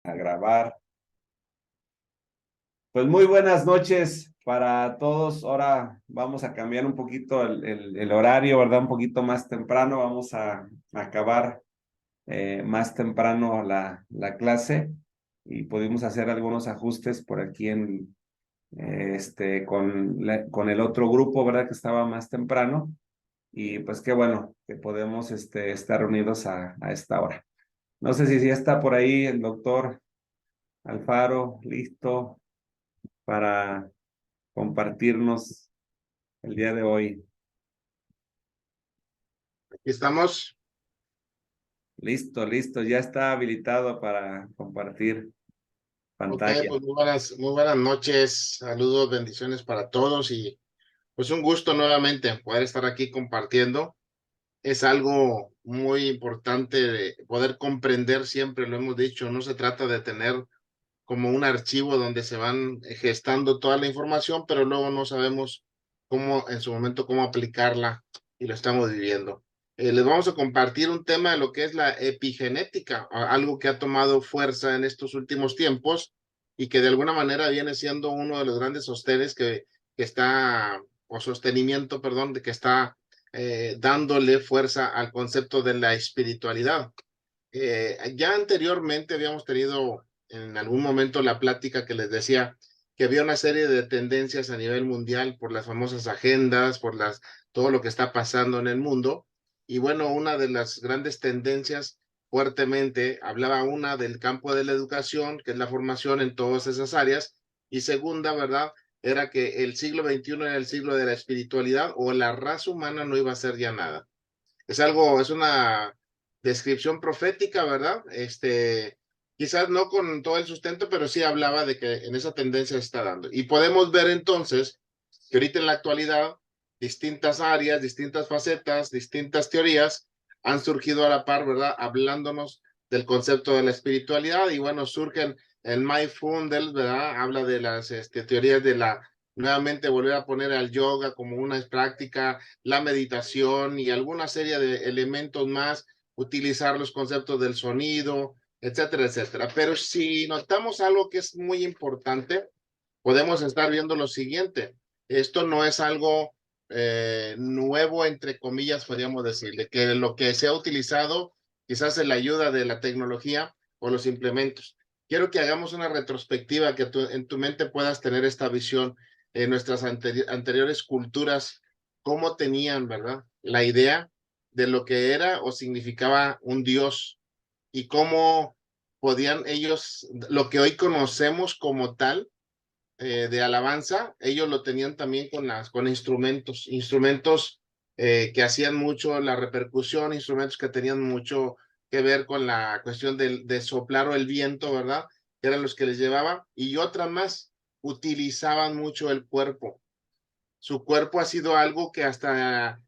A grabar. Pues muy buenas noches para todos. Ahora vamos a cambiar un poquito el horario, ¿verdad? Un poquito más temprano. Vamos a acabar más temprano la clase y pudimos hacer algunos ajustes por aquí con el otro grupo, ¿verdad? Que estaba más temprano. Y pues qué bueno que podemos estar reunidos a esta hora. No sé si ya está por ahí el doctor Alfaro, listo para compartirnos el día de hoy. Aquí estamos. Listo, listo, ya está habilitado para compartir Ok, pantalla. pues muy buenas noches. Saludos, bendiciones para todos y pues un gusto nuevamente poder estar aquí compartiendo. Es algo muy importante de poder comprender, siempre lo hemos dicho, no se trata de tener como un archivo donde se van gestando toda la información, pero luego no sabemos cómo en su momento cómo aplicarla y lo estamos viviendo. Les vamos a compartir un tema de lo que es la epigenética, algo que ha tomado fuerza en estos últimos tiempos y que de alguna manera viene siendo uno de los grandes sostenes que está, o sostenimiento, perdón, de que está dándole fuerza al concepto de la espiritualidad. Ya anteriormente habíamos tenido en algún momento la plática que les decía que había una serie de tendencias a nivel mundial por las famosas agendas, todo lo que está pasando en el mundo. Y bueno, una de las grandes tendencias fuertemente hablaba una del campo de la educación, que es la formación en todas esas áreas, y segunda, ¿verdad? Era que el siglo XXI era el siglo de la espiritualidad o la raza humana no iba a ser ya nada. Es una descripción profética, ¿verdad? Quizás no con todo el sustento, pero sí hablaba de que en esa tendencia se está dando. Y podemos ver entonces que ahorita en la actualidad distintas áreas, distintas facetas, distintas teorías han surgido a la par, ¿verdad? Hablándonos del concepto de la espiritualidad y bueno, surgen el Mindfulness, ¿verdad? Habla de las teorías de nuevamente volver a poner al yoga como una práctica, la meditación y alguna serie de elementos más, utilizar los conceptos del sonido, etcétera, etcétera. Pero si notamos algo que es muy importante, podemos estar viendo lo siguiente. Esto no es algo nuevo, entre comillas, podríamos decirle, que lo que se ha utilizado quizás en la ayuda de la tecnología o los implementos. Quiero que hagamos una retrospectiva, que en tu mente puedas tener esta visión en nuestras anteriores culturas, cómo tenían, ¿verdad? La idea de lo que era o significaba un Dios y cómo podían ellos, lo que hoy conocemos como tal, de alabanza, ellos lo tenían también con instrumentos que hacían mucho la repercusión, instrumentos que tenían mucho que ver con la cuestión de soplar o el viento, ¿verdad? Que eran los que les llevaban, y otras más, utilizaban mucho el cuerpo. Su cuerpo ha sido algo que hasta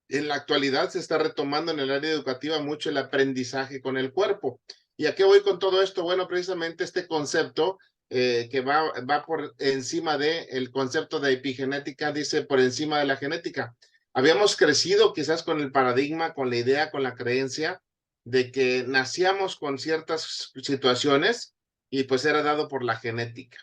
en la actualidad se está retomando en el área educativa mucho el aprendizaje con el cuerpo. ¿Y a qué voy con todo esto? Bueno, precisamente este concepto que va por encima del concepto de epigenética, dice por encima de la genética. Habíamos crecido quizás con el paradigma, con la idea, con la creencia de que nacíamos con ciertas situaciones y pues era dado por la genética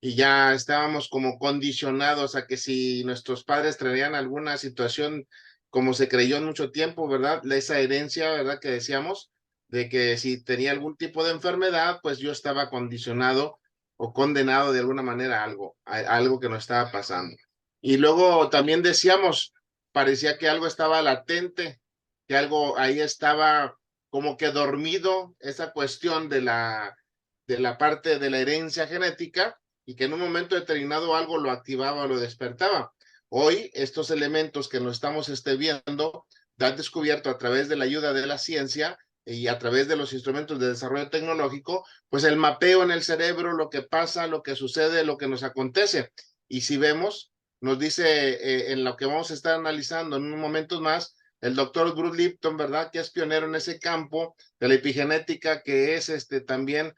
y ya estábamos como condicionados a que si nuestros padres traían alguna situación, como se creyó en mucho tiempo, ¿verdad? Esa herencia, ¿verdad? Que decíamos, de que si tenía algún tipo de enfermedad, pues yo estaba condicionado o condenado de alguna manera a algo que no estaba pasando. Y luego también decíamos, parecía que algo estaba latente, que algo ahí estaba como que dormido, esa cuestión de la parte de la herencia genética, y que en un momento determinado algo lo activaba o lo despertaba. Hoy, estos elementos que nos estamos viendo, han descubierto a través de la ayuda de la ciencia y a través de los instrumentos de desarrollo tecnológico, pues el mapeo en el cerebro, lo que pasa, lo que sucede, lo que nos acontece. Y si vemos, nos dice en lo que vamos a estar analizando en unos momentos más, el doctor Bruce Lipton, ¿verdad? Que es pionero en ese campo de la epigenética, que es también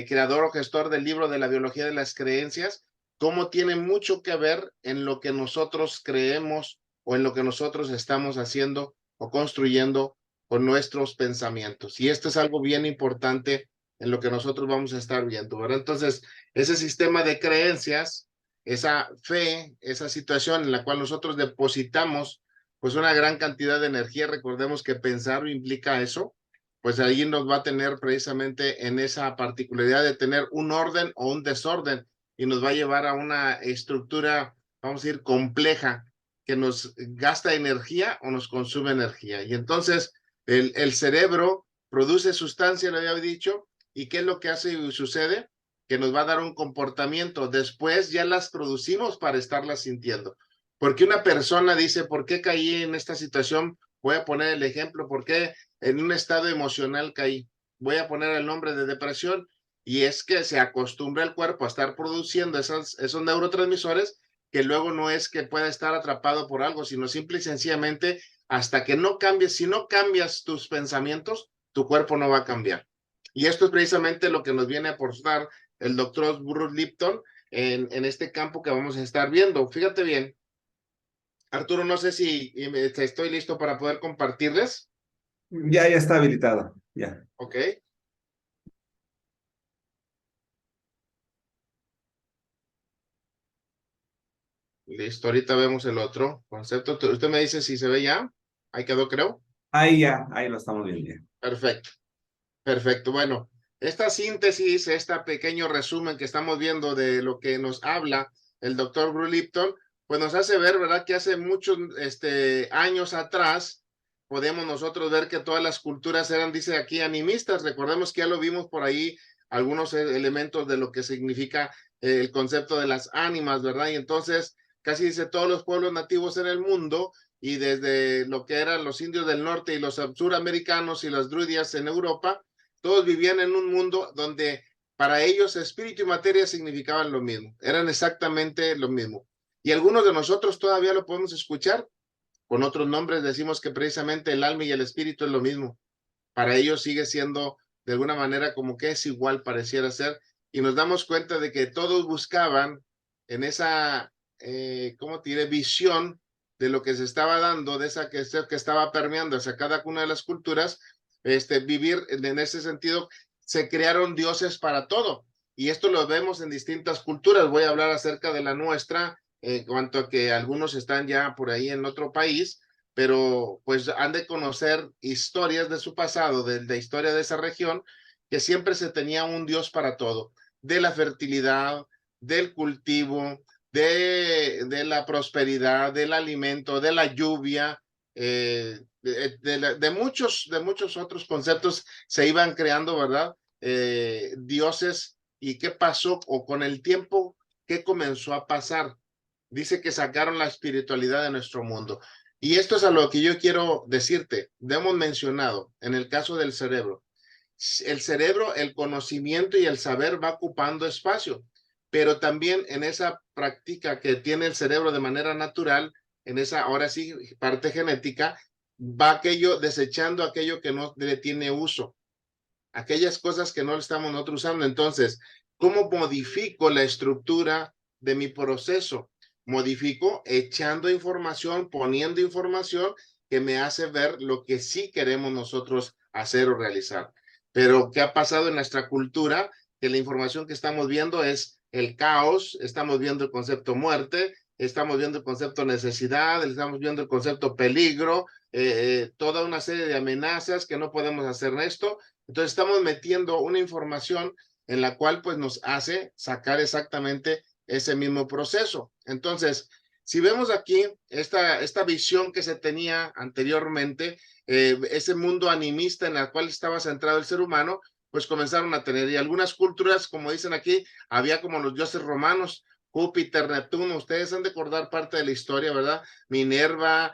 creador o gestor del libro de la biología de las creencias, cómo tiene mucho que ver en lo que nosotros creemos o en lo que nosotros estamos haciendo o construyendo con nuestros pensamientos. Y esto es algo bien importante en lo que nosotros vamos a estar viendo, ¿verdad? Entonces, ese sistema de creencias, esa fe, esa situación en la cual nosotros depositamos pues una gran cantidad de energía, recordemos que pensar implica eso, pues ahí nos va a tener precisamente en esa particularidad de tener un orden o un desorden y nos va a llevar a una estructura, vamos a decir, compleja, que nos gasta energía o nos consume energía. Y entonces el cerebro produce sustancia, lo había dicho, ¿y qué es lo que hace y sucede? Que nos va a dar un comportamiento. Después ya las producimos para estarlas sintiendo. Porque una persona dice, ¿por qué caí en esta situación? Voy a poner el ejemplo, ¿por qué en un estado emocional caí? Voy a poner el nombre de depresión, y es que se acostumbra el cuerpo a estar produciendo esos neurotransmisores, que luego no es que pueda estar atrapado por algo, sino simple y sencillamente hasta que no cambies, si no cambias tus pensamientos, tu cuerpo no va a cambiar. Y esto es precisamente lo que nos viene a aportar el doctor Bruce Lipton en este campo que vamos a estar viendo. Fíjate bien, Arturo, no sé si estoy listo para poder compartirles. Ya está habilitado, ya. Ok. Listo, ahorita vemos el otro concepto. Usted me dice si se ve ya. Ahí quedó, creo. Ahí ya, ahí lo estamos viendo ya. Perfecto, perfecto. Bueno, esta síntesis, este pequeño resumen que estamos viendo de lo que nos habla el doctor Bruce Lipton, pues nos hace ver, ¿verdad? Que hace muchos años atrás podemos nosotros ver que todas las culturas eran, dice aquí, animistas. Recordemos que ya lo vimos por ahí, algunos elementos de lo que significa el concepto de las ánimas, ¿verdad? Y entonces casi dice todos los pueblos nativos en el mundo, y desde lo que eran los indios del norte y los suramericanos y las druidias en Europa, todos vivían en un mundo donde para ellos espíritu y materia significaban lo mismo, eran exactamente lo mismo. Y algunos de nosotros todavía lo podemos escuchar, con otros nombres decimos que precisamente el alma y el espíritu es lo mismo. Para ellos sigue siendo de alguna manera como que es igual, pareciera ser, y nos damos cuenta de que todos buscaban en esa, ¿cómo te diré?, visión de lo que se estaba dando, de esa que estaba permeando hacia cada una de las culturas, vivir en ese sentido. Se crearon dioses para todo, y esto lo vemos en distintas culturas. Voy a hablar acerca de la nuestra, en cuanto a que algunos están ya por ahí en otro país, pero pues han de conocer historias de su pasado, de la historia de esa región, que siempre se tenía un dios para todo, de la fertilidad, del cultivo, de la prosperidad, del alimento, de la lluvia, de muchos otros conceptos se iban creando, ¿verdad? Dioses. ¿Y qué pasó? O con el tiempo, ¿qué comenzó a pasar? Dice que sacaron la espiritualidad de nuestro mundo. Y esto es a lo que yo quiero decirte. Hemos mencionado, en el caso del cerebro, el cerebro, el conocimiento y el saber va ocupando espacio, pero también en esa práctica que tiene el cerebro de manera natural, en esa, ahora sí, parte genética, va aquello desechando aquello que no le tiene uso, aquellas cosas que no estamos nosotros usando. Entonces, ¿cómo modifico la estructura de mi proceso? Modifico echando información, poniendo información que me hace ver lo que sí queremos nosotros hacer o realizar. Pero ¿qué ha pasado en nuestra cultura? Que la información que estamos viendo es el caos, estamos viendo el concepto muerte, estamos viendo el concepto necesidad, estamos viendo el concepto peligro, toda una serie de amenazas que no podemos hacer esto. Entonces estamos metiendo una información en la cual pues nos hace sacar exactamente ese mismo proceso. Entonces, si vemos aquí esta visión que se tenía anteriormente, ese mundo animista en el cual estaba centrado el ser humano, pues comenzaron a tener, y algunas culturas, como dicen aquí, había como los dioses romanos, Júpiter, Neptuno. Ustedes han de acordar parte de la historia, ¿verdad? Minerva,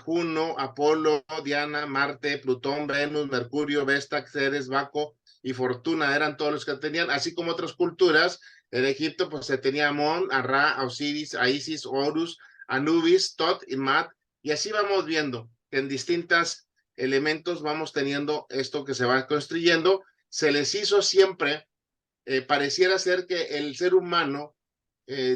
Juno, Apolo, Diana, Marte, Plutón, Venus, Mercurio, Vesta, Ceres, Baco y Fortuna eran todos los que tenían, así como otras culturas. En Egipto pues se tenía Amón, a Ra, a Osiris, a Isis, Horus, Anubis, Tot y Mat, y así vamos viendo que en distintos elementos vamos teniendo esto que se va construyendo. Se les hizo siempre, pareciera ser que el ser humano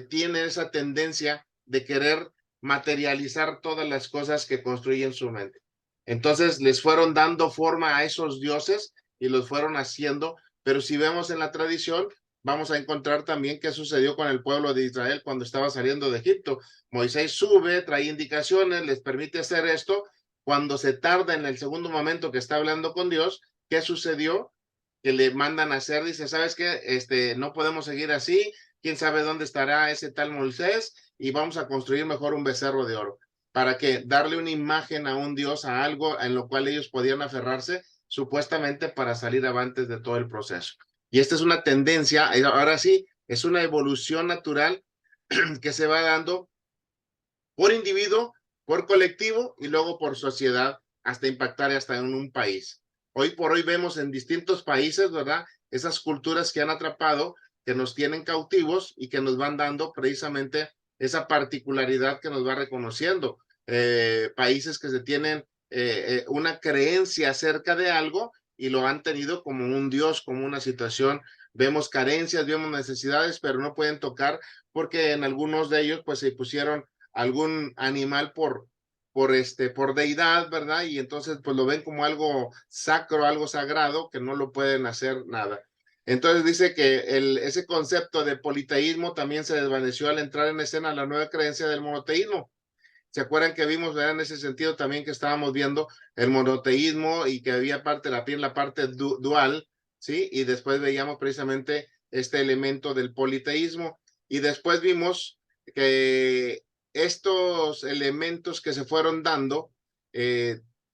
tiene esa tendencia de querer materializar todas las cosas que construyen su mente. Entonces les fueron dando forma a esos dioses y los fueron haciendo pero si vemos en la tradición, vamos a encontrar también qué sucedió con el pueblo de Israel cuando estaba saliendo de Egipto. Moisés sube, trae indicaciones, les permite hacer esto. Cuando se tarda en el segundo momento que está hablando con Dios, ¿qué sucedió? Que le mandan a hacer, dice, ¿sabes qué? No podemos seguir así, quién sabe dónde estará ese tal Moisés, y vamos a construir mejor un becerro de oro. ¿Para qué? Darle una imagen a un Dios, a algo en lo cual ellos podían aferrarse, supuestamente para salir avantes de todo el proceso. Y esta es una tendencia, ahora sí, es una evolución natural que se va dando por individuo, por colectivo y luego por sociedad, hasta impactar hasta en un país. Hoy por hoy vemos en distintos países, ¿verdad? Esas culturas que han atrapado, que nos tienen cautivos y que nos van dando precisamente esa particularidad que nos va reconociendo. Países que se tienen una creencia acerca de algo y lo han tenido como un Dios, como una situación. Vemos carencias, vemos necesidades, pero no pueden tocar porque en algunos de ellos pues se pusieron algún animal por deidad, ¿verdad? Y entonces pues lo ven como algo sacro, algo sagrado, que no lo pueden hacer nada. Entonces dice que ese concepto de politeísmo también se desvaneció al entrar en escena la nueva creencia del monoteísmo. ¿Se acuerdan que vimos, ¿verdad? En ese sentido también que estábamos viendo el monoteísmo y que había la parte dual, ¿sí? Y después veíamos precisamente este elemento del politeísmo. Y después vimos que estos elementos que se fueron dando,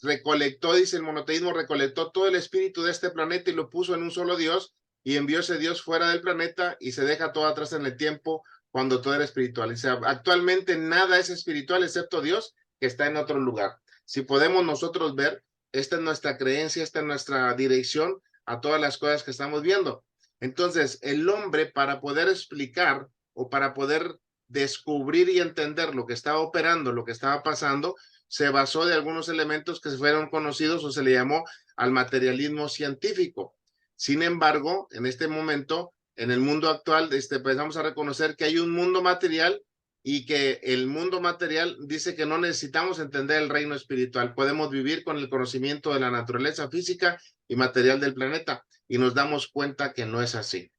recolectó, dice el monoteísmo, recolectó todo el espíritu de este planeta y lo puso en un solo Dios y envió ese Dios fuera del planeta y se deja todo atrás en el tiempo cuando todo era espiritual. O sea, actualmente nada es espiritual excepto Dios que está en otro lugar. Si podemos nosotros ver, esta es nuestra creencia, esta es nuestra dirección a todas las cosas que estamos viendo. Entonces, el hombre para poder explicar o para poder descubrir y entender lo que estaba operando, lo que estaba pasando, se basó de algunos elementos que fueron conocidos o se le llamó al materialismo científico. Sin embargo, en este momento, en el mundo actual, empezamos a reconocer que hay un mundo material y que el mundo material dice que no necesitamos entender el reino espiritual. Podemos vivir con el conocimiento de la naturaleza física y material del planeta y nos damos cuenta que no es así.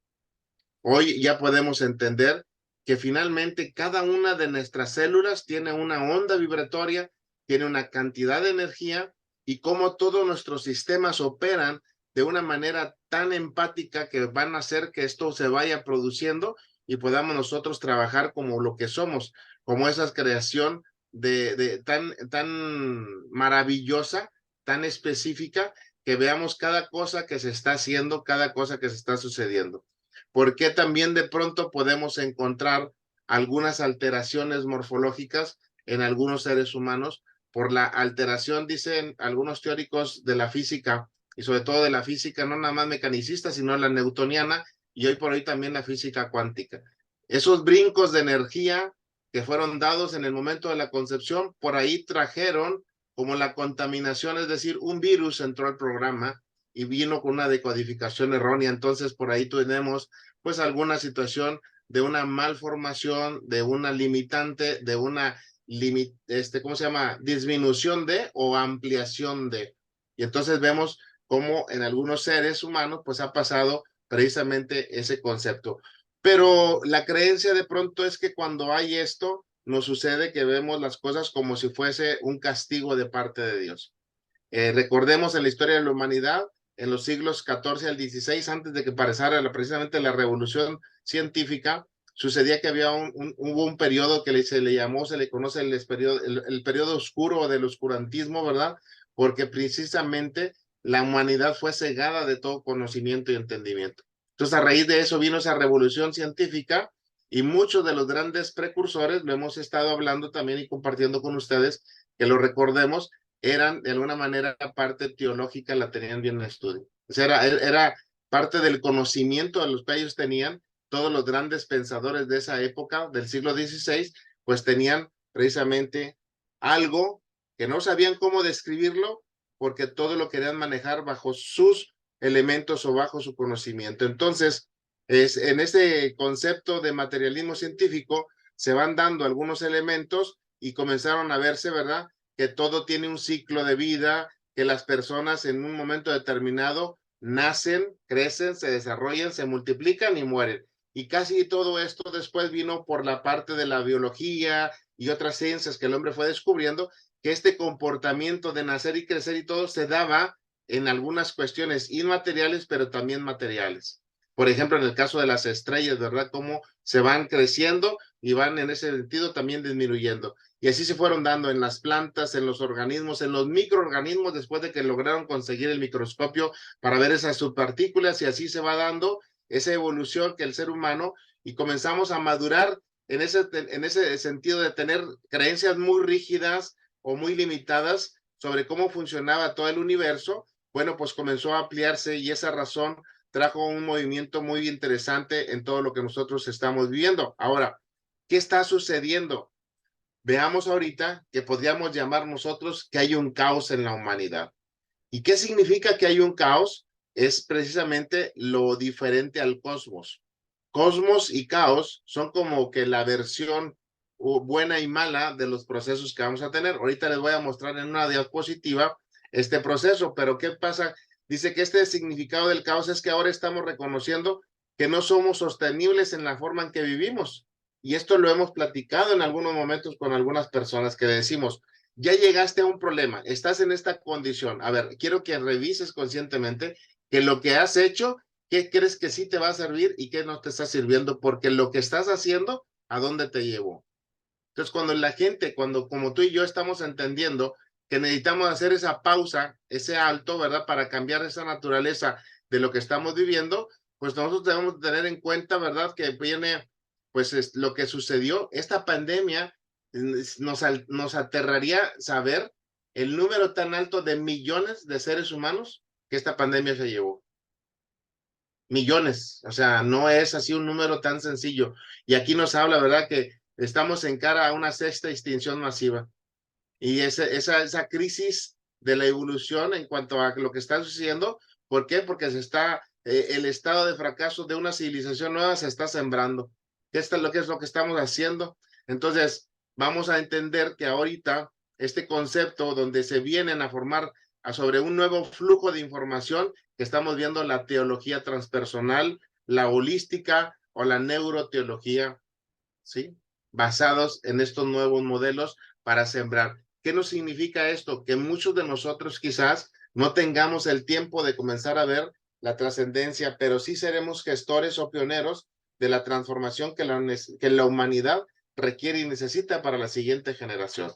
Hoy ya podemos entender que finalmente cada una de nuestras células tiene una onda vibratoria, tiene una cantidad de energía y cómo todos nuestros sistemas operan de una manera tan empática que van a hacer que esto se vaya produciendo y podamos nosotros trabajar como lo que somos, como esa creación tan maravillosa, tan específica, que veamos cada cosa que se está haciendo, cada cosa que se está sucediendo. ¿Por qué también de pronto podemos encontrar algunas alteraciones morfológicas en algunos seres humanos? Por la alteración, dicen algunos teóricos de la física, y sobre todo de la física no nada más mecanicista, sino la newtoniana, y hoy por hoy también la física cuántica. Esos brincos de energía que fueron dados en el momento de la concepción, por ahí trajeron como la contaminación, es decir, un virus entró al programa y vino con una decodificación errónea. Entonces, por ahí tenemos pues alguna situación de una malformación, de una limitante, de una ¿cómo se llama? Disminución de o ampliación de. Y entonces vemos cómo en algunos seres humanos pues ha pasado precisamente ese concepto. Pero la creencia de pronto es que cuando hay esto, nos sucede que vemos las cosas como si fuese un castigo de parte de Dios. Recordemos en la historia de la humanidad, en los siglos XIV al XVI, antes de que pasara precisamente la revolución científica, sucedía que hubo un periodo que se le conoce el periodo oscuro o del oscurantismo, ¿verdad? Porque precisamente la humanidad fue cegada de todo conocimiento y entendimiento. Entonces, a raíz de eso vino esa revolución científica y muchos de los grandes precursores, lo hemos estado hablando también y compartiendo con ustedes, que lo recordemos, eran de alguna manera parte teológica, la tenían bien en estudio. O sea, era parte del conocimiento de los que ellos tenían. Todos los grandes pensadores de esa época, del siglo XVI, pues tenían precisamente algo que no sabían cómo describirlo, porque todo lo querían manejar bajo sus elementos o bajo su conocimiento. Entonces, en ese concepto de materialismo científico se van dando algunos elementos y comenzaron a verse, ¿verdad?, que todo tiene un ciclo de vida, que las personas en un momento determinado nacen, crecen, se desarrollan, se multiplican y mueren. Y casi todo esto después vino por la parte de la biología y otras ciencias que el hombre fue descubriendo, que este comportamiento de nacer y crecer y todo se daba en algunas cuestiones inmateriales, pero también materiales. Por ejemplo, en el caso de las estrellas, ¿verdad? Cómo se van creciendo y van en ese sentido también disminuyendo. Y así se fueron dando en las plantas, en los organismos, en los microorganismos, después de que lograron conseguir el microscopio para ver esas subpartículas, y así se va dando esa evolución que el ser humano, y comenzamos a madurar en ese sentido de tener creencias muy rígidas o muy limitadas sobre cómo funcionaba todo el universo. Bueno, pues comenzó a ampliarse y esa razón trajo un movimiento muy interesante en todo lo que nosotros estamos viviendo. Ahora, ¿qué está sucediendo? Veamos ahorita que podríamos llamar nosotros que hay un caos en la humanidad. ¿Y qué significa que hay un caos? Es precisamente lo diferente al cosmos. Cosmos y caos son como que la versión buena y mala de los procesos que vamos a tener. Ahorita les voy a mostrar en una diapositiva este proceso, pero ¿qué pasa? Dice que este significado del caos es que ahora estamos reconociendo que no somos sostenibles en la forma en que vivimos. Y esto lo hemos platicado en algunos momentos con algunas personas que decimos, ya llegaste a un problema, estás en esta condición. A ver, quiero que revises conscientemente que lo que has hecho, qué crees que sí te va a servir y qué no te está sirviendo, porque lo que estás haciendo, ¿a dónde te llevó? Entonces, cuando la gente, cuando como tú y yo estamos entendiendo que necesitamos hacer esa pausa, ese alto, ¿verdad? Para cambiar esa naturaleza de lo que estamos viviendo, pues nosotros debemos tener en cuenta, ¿verdad? Que viene, pues es lo que sucedió, esta pandemia nos aterraría saber el número tan alto de millones de seres humanos que esta pandemia se llevó. Millones, o sea, no es así un número tan sencillo. Y aquí nos habla, ¿verdad? Que estamos en cara a una sexta extinción masiva. Y esa crisis de la evolución en cuanto a lo que está sucediendo, ¿por qué? Porque el estado de fracaso de una civilización nueva se está sembrando. Esto es lo que estamos haciendo. Entonces, vamos a entender que ahorita este concepto donde se vienen a formar sobre un nuevo flujo de información, que estamos viendo la teología transpersonal, la holística o la neuroteología, ¿sí? Basados en estos nuevos modelos para sembrar. ¿Qué nos significa esto? Que muchos de nosotros quizás no tengamos el tiempo de comenzar a ver la trascendencia, pero sí seremos gestores o pioneros de la transformación que la humanidad requiere y necesita para la siguiente generación.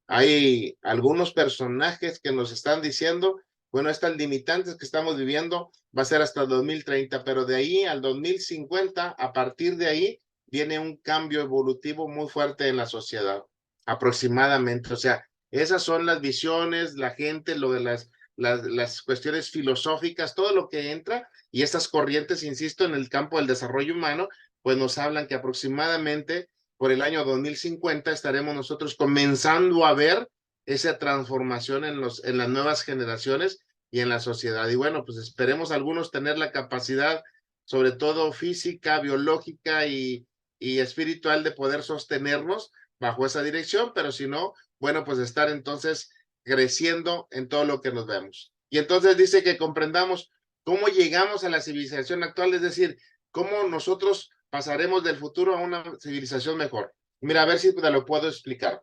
Hay algunos personajes que nos están diciendo, bueno, estas limitantes que estamos viviendo va a ser hasta el 2030, pero de ahí al 2050, a partir de ahí, viene un cambio evolutivo muy fuerte en la sociedad, aproximadamente. O sea, esas son las visiones, la gente, lo de las cuestiones filosóficas, todo lo que entra, y estas corrientes, insisto, en el campo del desarrollo humano, pues nos hablan que aproximadamente por el año 2050 estaremos nosotros comenzando a ver esa transformación en las nuevas generaciones y en la sociedad. Y bueno, pues esperemos algunos tener la capacidad, sobre todo física, biológica y espiritual, de poder sostenernos bajo esa dirección, pero si no, bueno, pues estar entonces creciendo en todo lo que nos vemos. Y entonces dice que comprendamos cómo llegamos a la civilización actual, es decir, cómo nosotros pasaremos del futuro a una civilización mejor. Mira, a ver si te lo puedo explicar.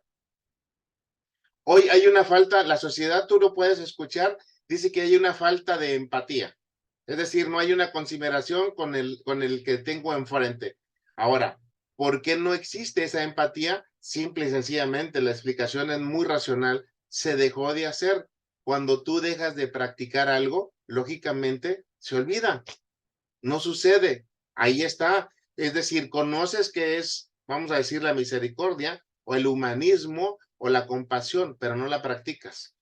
Hoy hay una falta, la sociedad, tú lo puedes escuchar, dice que hay una falta de empatía. Es decir, no hay una consideración con el que tengo enfrente. Ahora, ¿por qué no existe esa empatía? Simple y sencillamente, la explicación es muy racional. Se dejó de hacer. Cuando tú dejas de practicar algo, lógicamente se olvida. No sucede. Ahí está. Es decir, conoces que es, vamos a decir, la misericordia o el humanismo o la compasión, pero no la practicas.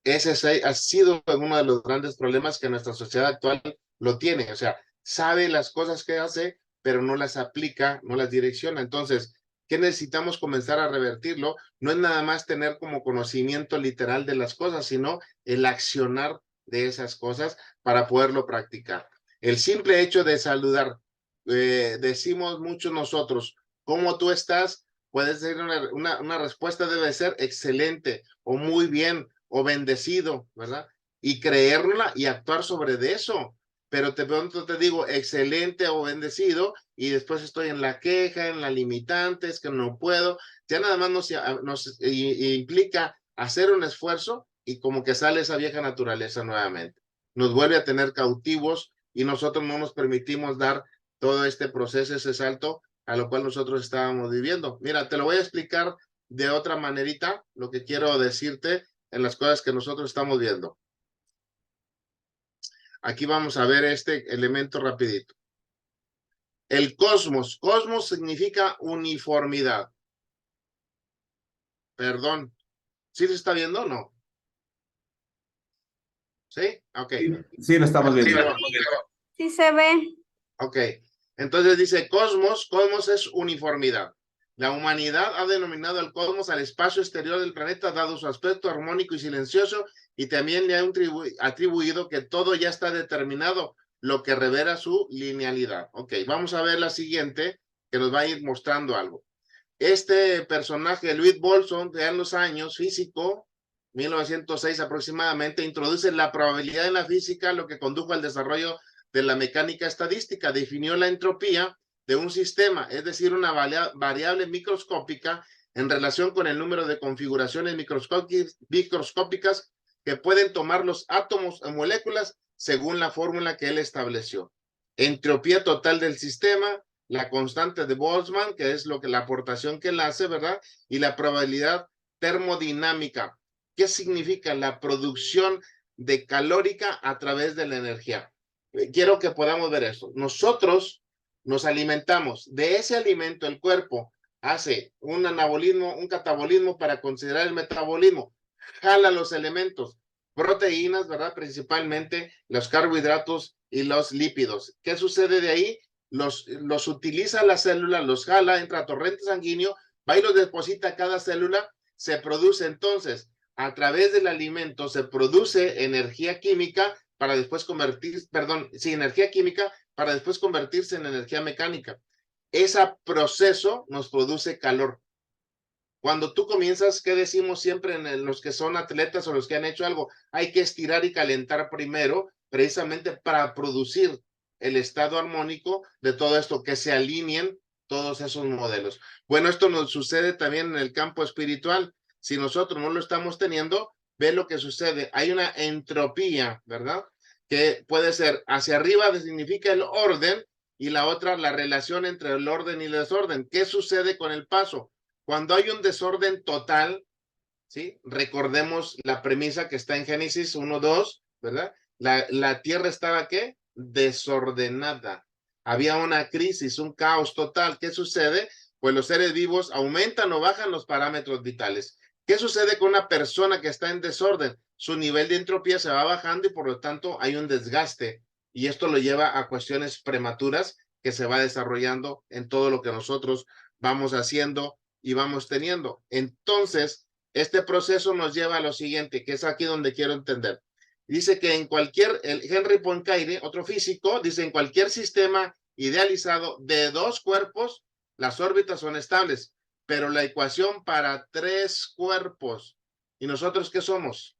Ese ha sido uno de los grandes problemas que nuestra sociedad actual lo tiene. O sea, sabe las cosas que hace, pero no las aplica, no las direcciona. Entonces, ¿qué necesitamos comenzar a revertirlo? No es nada más tener como conocimiento literal de las cosas, sino el accionar de esas cosas para poderlo practicar. El simple hecho de saludar, decimos muchos nosotros, ¿cómo tú estás? Puede ser una respuesta, debe ser excelente o muy bien o bendecido, ¿verdad? y creerla y actuar sobre de eso. Pero de pronto te digo, excelente o bendecido, y después estoy en la queja, en la limitante, es que no puedo. Ya nada más nos implica hacer un esfuerzo y como que sale esa vieja naturaleza nuevamente. Nos vuelve a tener cautivos y nosotros no nos permitimos dar todo este proceso, ese salto a lo cual nosotros estábamos viviendo. Mira, te lo voy a explicar de otra manerita, lo que quiero decirte en las cosas que nosotros estamos viendo. Aquí vamos a ver este elemento rapidito. El cosmos. Cosmos significa uniformidad. Perdón. ¿Sí se está viendo o no? ¿Sí? Ok. Sí, lo estamos viendo. Sí se ve. Ok. Entonces dice cosmos. Cosmos es uniformidad. La humanidad ha denominado al cosmos al espacio exterior del planeta, dado su aspecto armónico y silencioso, y también le ha atribuido que todo ya está determinado, lo que revela su linealidad. Ok, vamos a ver la siguiente, que nos va a ir mostrando algo. Este personaje, Louis Boltzmann, de los años, físico, 1906 aproximadamente, introduce la probabilidad en la física, lo que condujo al desarrollo de la mecánica estadística. Definió la entropía de un sistema, es decir, una variable microscópica en relación con el número de configuraciones microscópicas que pueden tomar los átomos o moléculas según la fórmula que él estableció. Entropía total del sistema, la constante de Boltzmann, que es la aportación que él hace, ¿verdad? Y la probabilidad termodinámica. ¿Qué significa? La producción de calórica a través de la energía. Quiero que podamos ver esto. Nosotros nos alimentamos. De ese alimento el cuerpo hace un anabolismo, un catabolismo para considerar el metabolismo. Jala los elementos, proteínas, ¿verdad? Principalmente los carbohidratos y los lípidos. ¿Qué sucede de ahí? Los utiliza la célula, los jala, entra a torrente sanguíneo, va y los deposita a cada célula, se produce entonces, a través del alimento, se produce energía química para después energía química para después convertirse en energía mecánica. Ese proceso nos produce calor. Cuando tú comienzas, ¿qué decimos siempre en los que son atletas o los que han hecho algo? Hay que estirar y calentar primero, precisamente para producir el estado armónico de todo esto, que se alineen todos esos modelos. Bueno, esto nos sucede también en el campo espiritual. Si nosotros no lo estamos teniendo, ve lo que sucede. Hay una entropía, ¿verdad? Que puede ser hacia arriba, significa el orden, y la otra, la relación entre el orden y el desorden. ¿Qué sucede con el paso? Cuando hay un desorden total, ¿sí? Recordemos la premisa que está en Génesis 1:2, ¿verdad? La tierra estaba, ¿qué? Desordenada. Había una crisis, un caos total. ¿Qué sucede? Pues los seres vivos aumentan o bajan los parámetros vitales. ¿Qué sucede con una persona que está en desorden? Su nivel de entropía se va bajando y por lo tanto hay un desgaste. Y esto lo lleva a cuestiones prematuras que se va desarrollando en todo lo que nosotros vamos haciendo y vamos teniendo. Entonces, este proceso nos lleva a lo siguiente, que es aquí donde quiero entender. Dice que Henry Poincaré, otro físico, dice en cualquier sistema idealizado de dos cuerpos, las órbitas son estables, pero la ecuación para tres cuerpos, ¿y nosotros qué somos?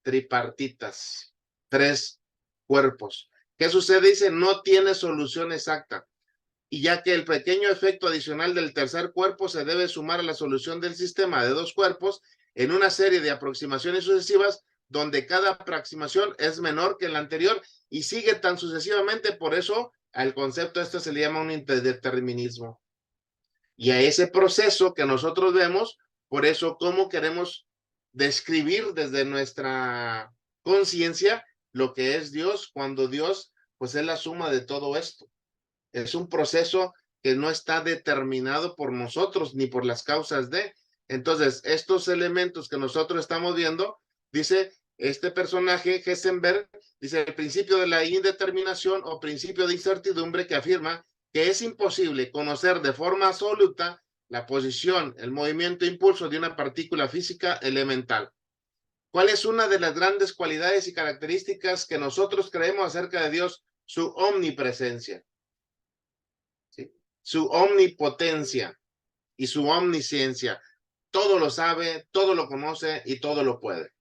Tripartitas, tres cuerpos. ¿Qué sucede? Dice, no tiene solución exacta. Y ya que el pequeño efecto adicional del tercer cuerpo se debe sumar a la solución del sistema de dos cuerpos en una serie de aproximaciones sucesivas donde cada aproximación es menor que la anterior y sigue tan sucesivamente, por eso al concepto esto se le llama un indeterminismo. Y a ese proceso que nosotros vemos, por eso cómo queremos describir desde nuestra conciencia lo que es Dios, cuando Dios pues es la suma de todo esto. Es un proceso que no está determinado por nosotros ni por las causas de. Entonces, estos elementos que nosotros estamos viendo, dice este personaje, Heisenberg, dice el principio de la indeterminación o principio de incertidumbre que afirma que es imposible conocer de forma absoluta la posición, el movimiento e impulso de una partícula física elemental. ¿Cuál es una de las grandes cualidades y características que nosotros creemos acerca de Dios? Su omnipresencia. Su omnipotencia y su omnisciencia. Todo lo sabe, todo lo conoce y todo lo puede.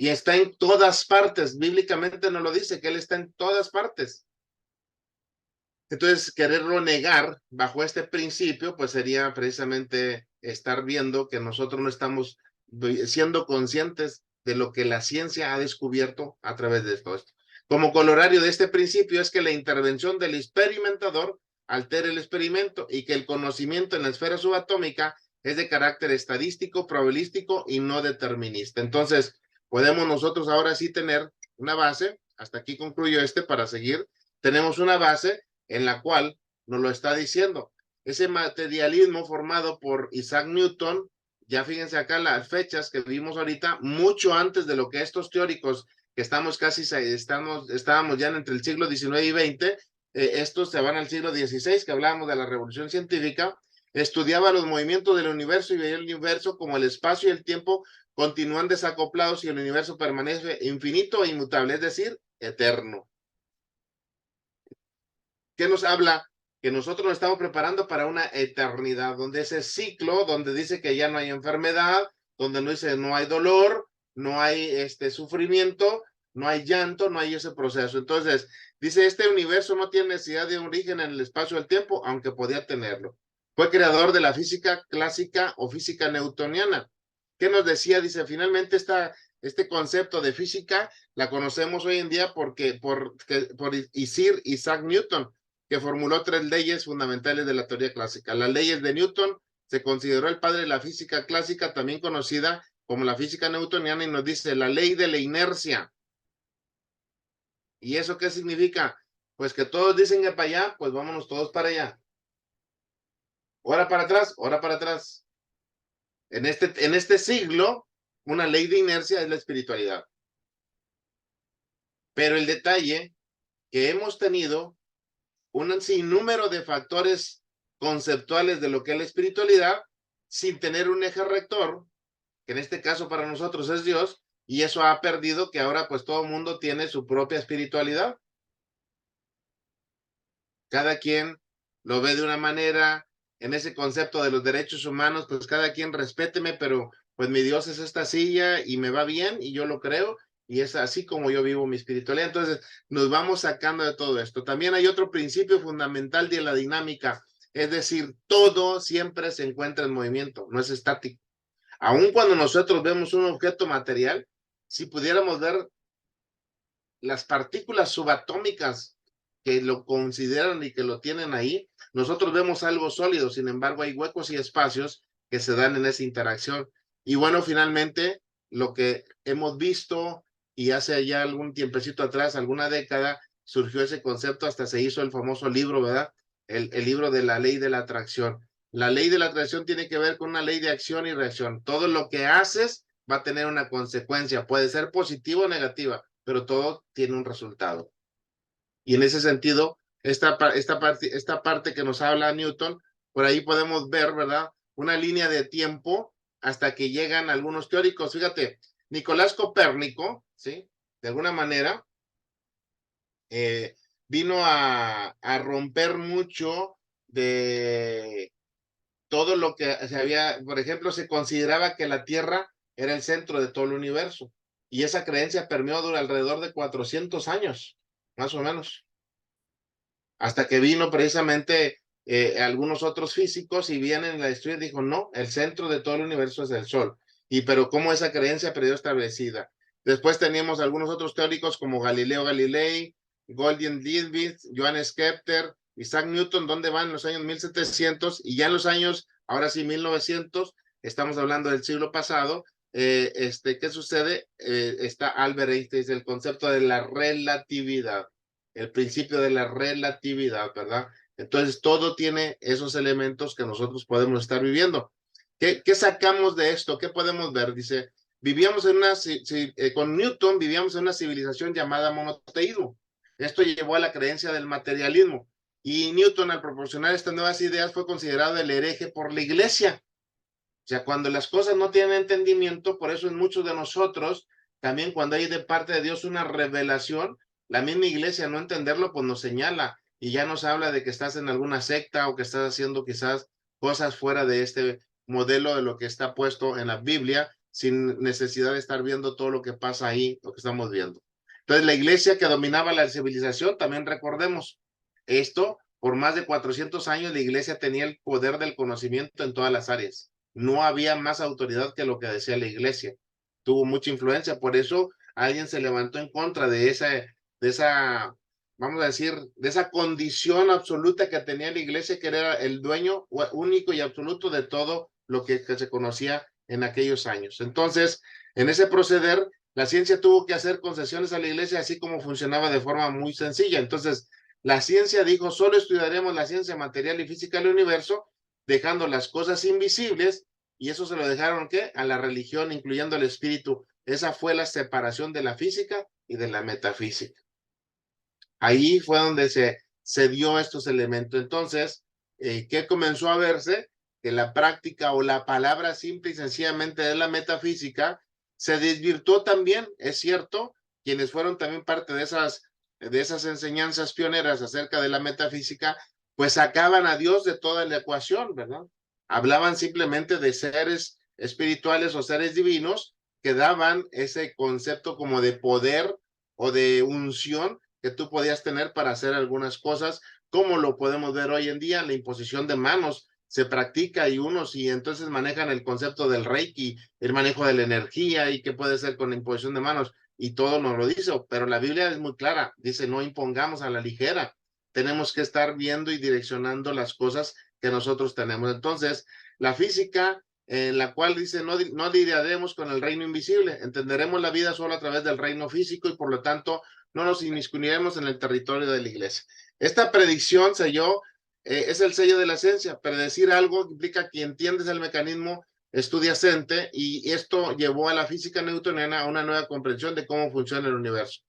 Y está en todas partes. Bíblicamente nos lo dice, que Él está en todas partes. Entonces, quererlo negar bajo este principio, pues sería precisamente estar viendo que nosotros no estamos siendo conscientes de lo que la ciencia ha descubierto a través de todo esto. Como colorario de este principio es que la intervención del experimentador altera el experimento y que el conocimiento en la esfera subatómica es de carácter estadístico, probabilístico y no determinista. Entonces, podemos nosotros ahora sí tener una base, hasta aquí concluyo para seguir, tenemos una base en la cual nos lo está diciendo. Ese materialismo formado por Isaac Newton, ya fíjense acá las fechas que vimos ahorita, mucho antes de lo que estos teóricos, que estábamos ya entre el siglo XIX y XX, estos se van al siglo XVI, que hablábamos de la revolución científica, estudiaba los movimientos del universo y veía el universo como el espacio y el tiempo continúan desacoplados y el universo permanece infinito e inmutable, es decir, eterno. ¿Qué nos habla? Que nosotros nos estamos preparando para una eternidad, donde ese ciclo, donde dice que ya no hay enfermedad, donde no dice no hay dolor, no hay sufrimiento, no hay llanto, no hay ese proceso. Entonces, dice, este universo no tiene necesidad de origen en el espacio del tiempo, aunque podía tenerlo. Fue creador de la física clásica o física newtoniana. ¿Qué nos decía? Dice, finalmente este concepto de física la conocemos hoy en día por Sir Isaac Newton, que formuló 3 leyes fundamentales de la teoría clásica. Las leyes de Newton, se consideró el padre de la física clásica, también conocida como la física newtoniana, y nos dice la ley de la inercia. ¿Y eso qué significa? Pues que todos dicen que para allá, pues vámonos todos para allá. Ahora para atrás, ahora para atrás. En este siglo, una ley de inercia es la espiritualidad. Pero el detalle que hemos tenido un sinnúmero de factores conceptuales de lo que es la espiritualidad sin tener un eje rector, que en este caso para nosotros es Dios, y eso ha perdido que ahora pues todo el mundo tiene su propia espiritualidad. Cada quien lo ve de una manera. En ese concepto de los derechos humanos, pues cada quien respéteme, pero pues mi Dios es esta silla y me va bien y yo lo creo, y es así como yo vivo mi espiritualidad. Entonces nos vamos sacando de todo esto. También hay otro principio fundamental de la dinámica, es decir, todo siempre se encuentra en movimiento, no es estático. Aun cuando nosotros vemos un objeto material, si pudiéramos ver las partículas subatómicas que lo consideran y que lo tienen ahí, nosotros vemos algo sólido, sin embargo hay huecos y espacios que se dan en esa interacción. Y bueno, finalmente, lo que hemos visto, y hace ya algún tiempecito atrás, alguna década, surgió ese concepto, hasta se hizo el famoso libro, ¿verdad? El libro de la ley de la atracción. La ley de la atracción tiene que ver con una ley de acción y reacción. Todo lo que haces va a tener una consecuencia, puede ser positiva o negativa, pero todo tiene un resultado. Y en ese sentido, esta parte que nos habla Newton, por ahí podemos ver, ¿verdad? Una línea de tiempo hasta que llegan algunos teóricos. Fíjate, Nicolás Copérnico, ¿sí? De alguna manera, vino a romper mucho de todo lo que se había, por ejemplo, se consideraba que la Tierra era el centro de todo el universo. Y esa creencia permeó durante alrededor de 400 años, más o menos. Hasta que vino precisamente algunos otros físicos y vienen en la historia y dijo, no, el centro de todo el universo es el Sol. Pero cómo esa creencia perdió establecida. Después teníamos algunos otros teóricos como Galileo Galilei, Gordon Leibniz, Johannes Kepler, Isaac Newton, donde van en los años 1700 y ya en los años, ahora sí, 1900, estamos hablando del siglo pasado. ¿Qué sucede? Está Albert Einstein, el concepto de la relatividad, el principio de la relatividad, ¿verdad? Entonces todo tiene esos elementos que nosotros podemos estar viviendo. ¿Qué sacamos de esto? ¿Qué podemos ver? Dice, con Newton vivíamos en una civilización llamada monoteísmo. Esto llevó a la creencia del materialismo. Y Newton, al proporcionar estas nuevas ideas, fue considerado el hereje por la iglesia. O sea, cuando las cosas no tienen entendimiento, por eso en muchos de nosotros, también cuando hay de parte de Dios una revelación, la misma iglesia no entenderlo, pues nos señala y ya nos habla de que estás en alguna secta o que estás haciendo quizás cosas fuera de este modelo de lo que está puesto en la Biblia, sin necesidad de estar viendo todo lo que pasa ahí, lo que estamos viendo. Entonces, la iglesia que dominaba la civilización, también recordemos esto, por más de 400 años la iglesia tenía el poder del conocimiento en todas las áreas. No había más autoridad que lo que decía la iglesia. Tuvo mucha influencia, por eso alguien se levantó en contra de esa, vamos a decir, de esa condición absoluta que tenía la iglesia, que era el dueño único y absoluto de todo lo que se conocía en aquellos años. Entonces, en ese proceder, la ciencia tuvo que hacer concesiones a la iglesia, así como funcionaba de forma muy sencilla. Entonces, la ciencia dijo, solo estudiaremos la ciencia material y física del universo, dejando las cosas invisibles, y eso se lo dejaron, ¿qué? A la religión, incluyendo el espíritu. Esa fue la separación de la física y de la metafísica. Ahí fue donde se dio estos elementos. Entonces, ¿qué comenzó a verse? Que la práctica o la palabra simple y sencillamente de la metafísica se desvirtuó también, es cierto, quienes fueron también parte de esas enseñanzas pioneras acerca de la metafísica, pues sacaban a Dios de toda la ecuación, ¿verdad? Hablaban simplemente de seres espirituales o seres divinos que daban ese concepto como de poder o de unción que tú podías tener para hacer algunas cosas, como lo podemos ver hoy en día, la imposición de manos se practica y entonces manejan el concepto del Reiki, el manejo de la energía y qué puede ser con la imposición de manos, y todo nos lo dice, pero la Biblia es muy clara, dice no impongamos a la ligera, tenemos que estar viendo y direccionando las cosas que nosotros tenemos. Entonces, la física, en la cual dice no lidiaremos con el reino invisible, entenderemos la vida solo a través del reino físico y por lo tanto no nos inmiscuiremos en el territorio de la iglesia. Esta predicción es el sello de la ciencia. Predecir algo implica que entiendes el mecanismo estudiacente, y esto llevó a la física newtoniana a una nueva comprensión de cómo funciona el universo.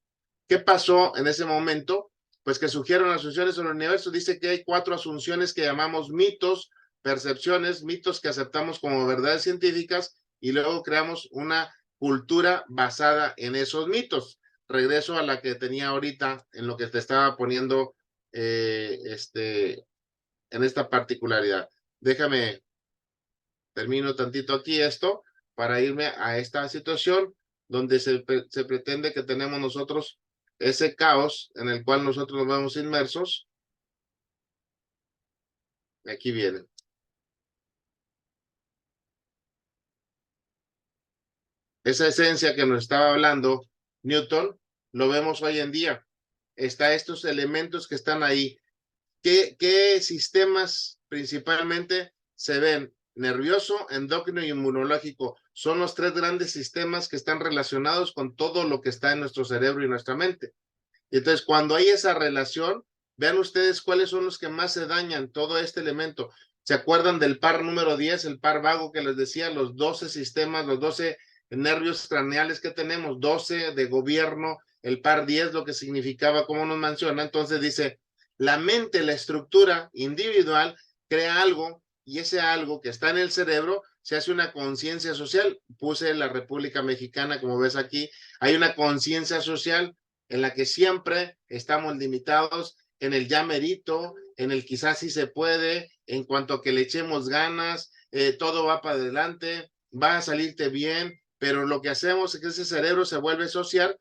¿Qué pasó en ese momento? Pues que surgieron asunciones en el universo. Dice que hay 4 asunciones que llamamos mitos, percepciones, mitos que aceptamos como verdades científicas y luego creamos una cultura basada en esos mitos. Regreso a la que tenía ahorita en lo que te estaba poniendo en esta particularidad. Déjame, termino tantito aquí esto para irme a esta situación donde se pretende que tenemos nosotros ese caos en el cual nosotros nos vemos inmersos. Aquí viene. Esa esencia que nos estaba hablando Newton, lo vemos hoy en día. Está estos elementos que están ahí. ¿Qué sistemas principalmente se ven? Nervioso, endocrino y inmunológico. Son los 3 grandes sistemas que están relacionados con todo lo que está en nuestro cerebro y nuestra mente. Entonces, cuando hay esa relación, vean ustedes cuáles son los que más se dañan, todo este elemento. ¿Se acuerdan del par número 10, el par vago que les decía, los 12 sistemas, los 12 nervios craneales que tenemos, 12 de gobierno, el par 10, lo que significaba, como nos menciona? Entonces dice, la mente, la estructura individual, crea algo, y ese algo que está en el cerebro se hace una conciencia social. Puse la República Mexicana, como ves aquí, hay una conciencia social en la que siempre estamos limitados en el ya merito, en el quizás sí se puede, en cuanto a que le echemos ganas, todo va para adelante, va a salirte bien, pero lo que hacemos es que ese cerebro se vuelve social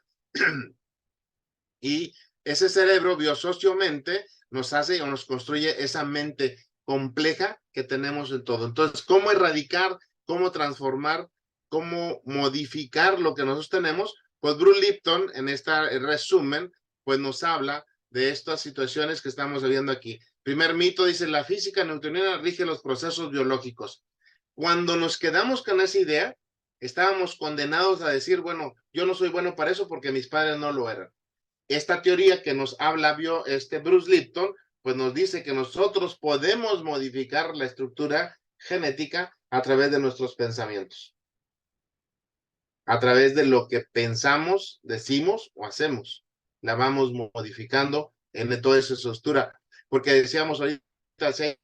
y ese cerebro biosociomente nos hace o nos construye esa mente compleja que tenemos en todo. Entonces, ¿cómo erradicar, cómo transformar, cómo modificar lo que nosotros tenemos? Pues Bruce Lipton, en este resumen, pues nos habla de estas situaciones que estamos viendo aquí. Primer mito, dice, la física newtoniana rige los procesos biológicos. Cuando nos quedamos con esa idea, estábamos condenados a decir, bueno, yo no soy bueno para eso porque mis padres no lo eran. Esta teoría que nos habla Bruce Lipton, pues nos dice que nosotros podemos modificar la estructura genética a través de nuestros pensamientos, a través de lo que pensamos, decimos o hacemos. La vamos modificando en toda esa estructura, porque decíamos ahorita, si hay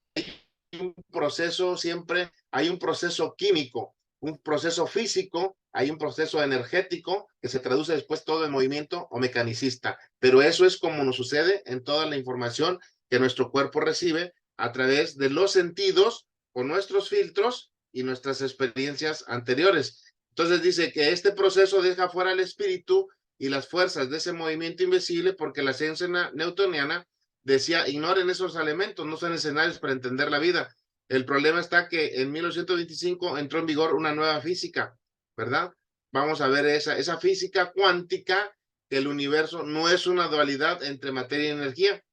un proceso siempre, hay un proceso químico, un proceso físico, hay un proceso energético que se traduce después todo en movimiento o mecanicista, pero eso es como nos sucede en toda la información que nuestro cuerpo recibe a través de los sentidos, con nuestros filtros y nuestras experiencias anteriores. Entonces dice que este proceso deja fuera el espíritu y las fuerzas de ese movimiento invisible, porque la ciencia newtoniana decía, ignoren esos elementos, no son escenarios para entender la vida. El problema está que en 1925 entró en vigor una nueva física, ¿verdad? Vamos a ver esa física cuántica, que el universo no es una dualidad entre materia y energía,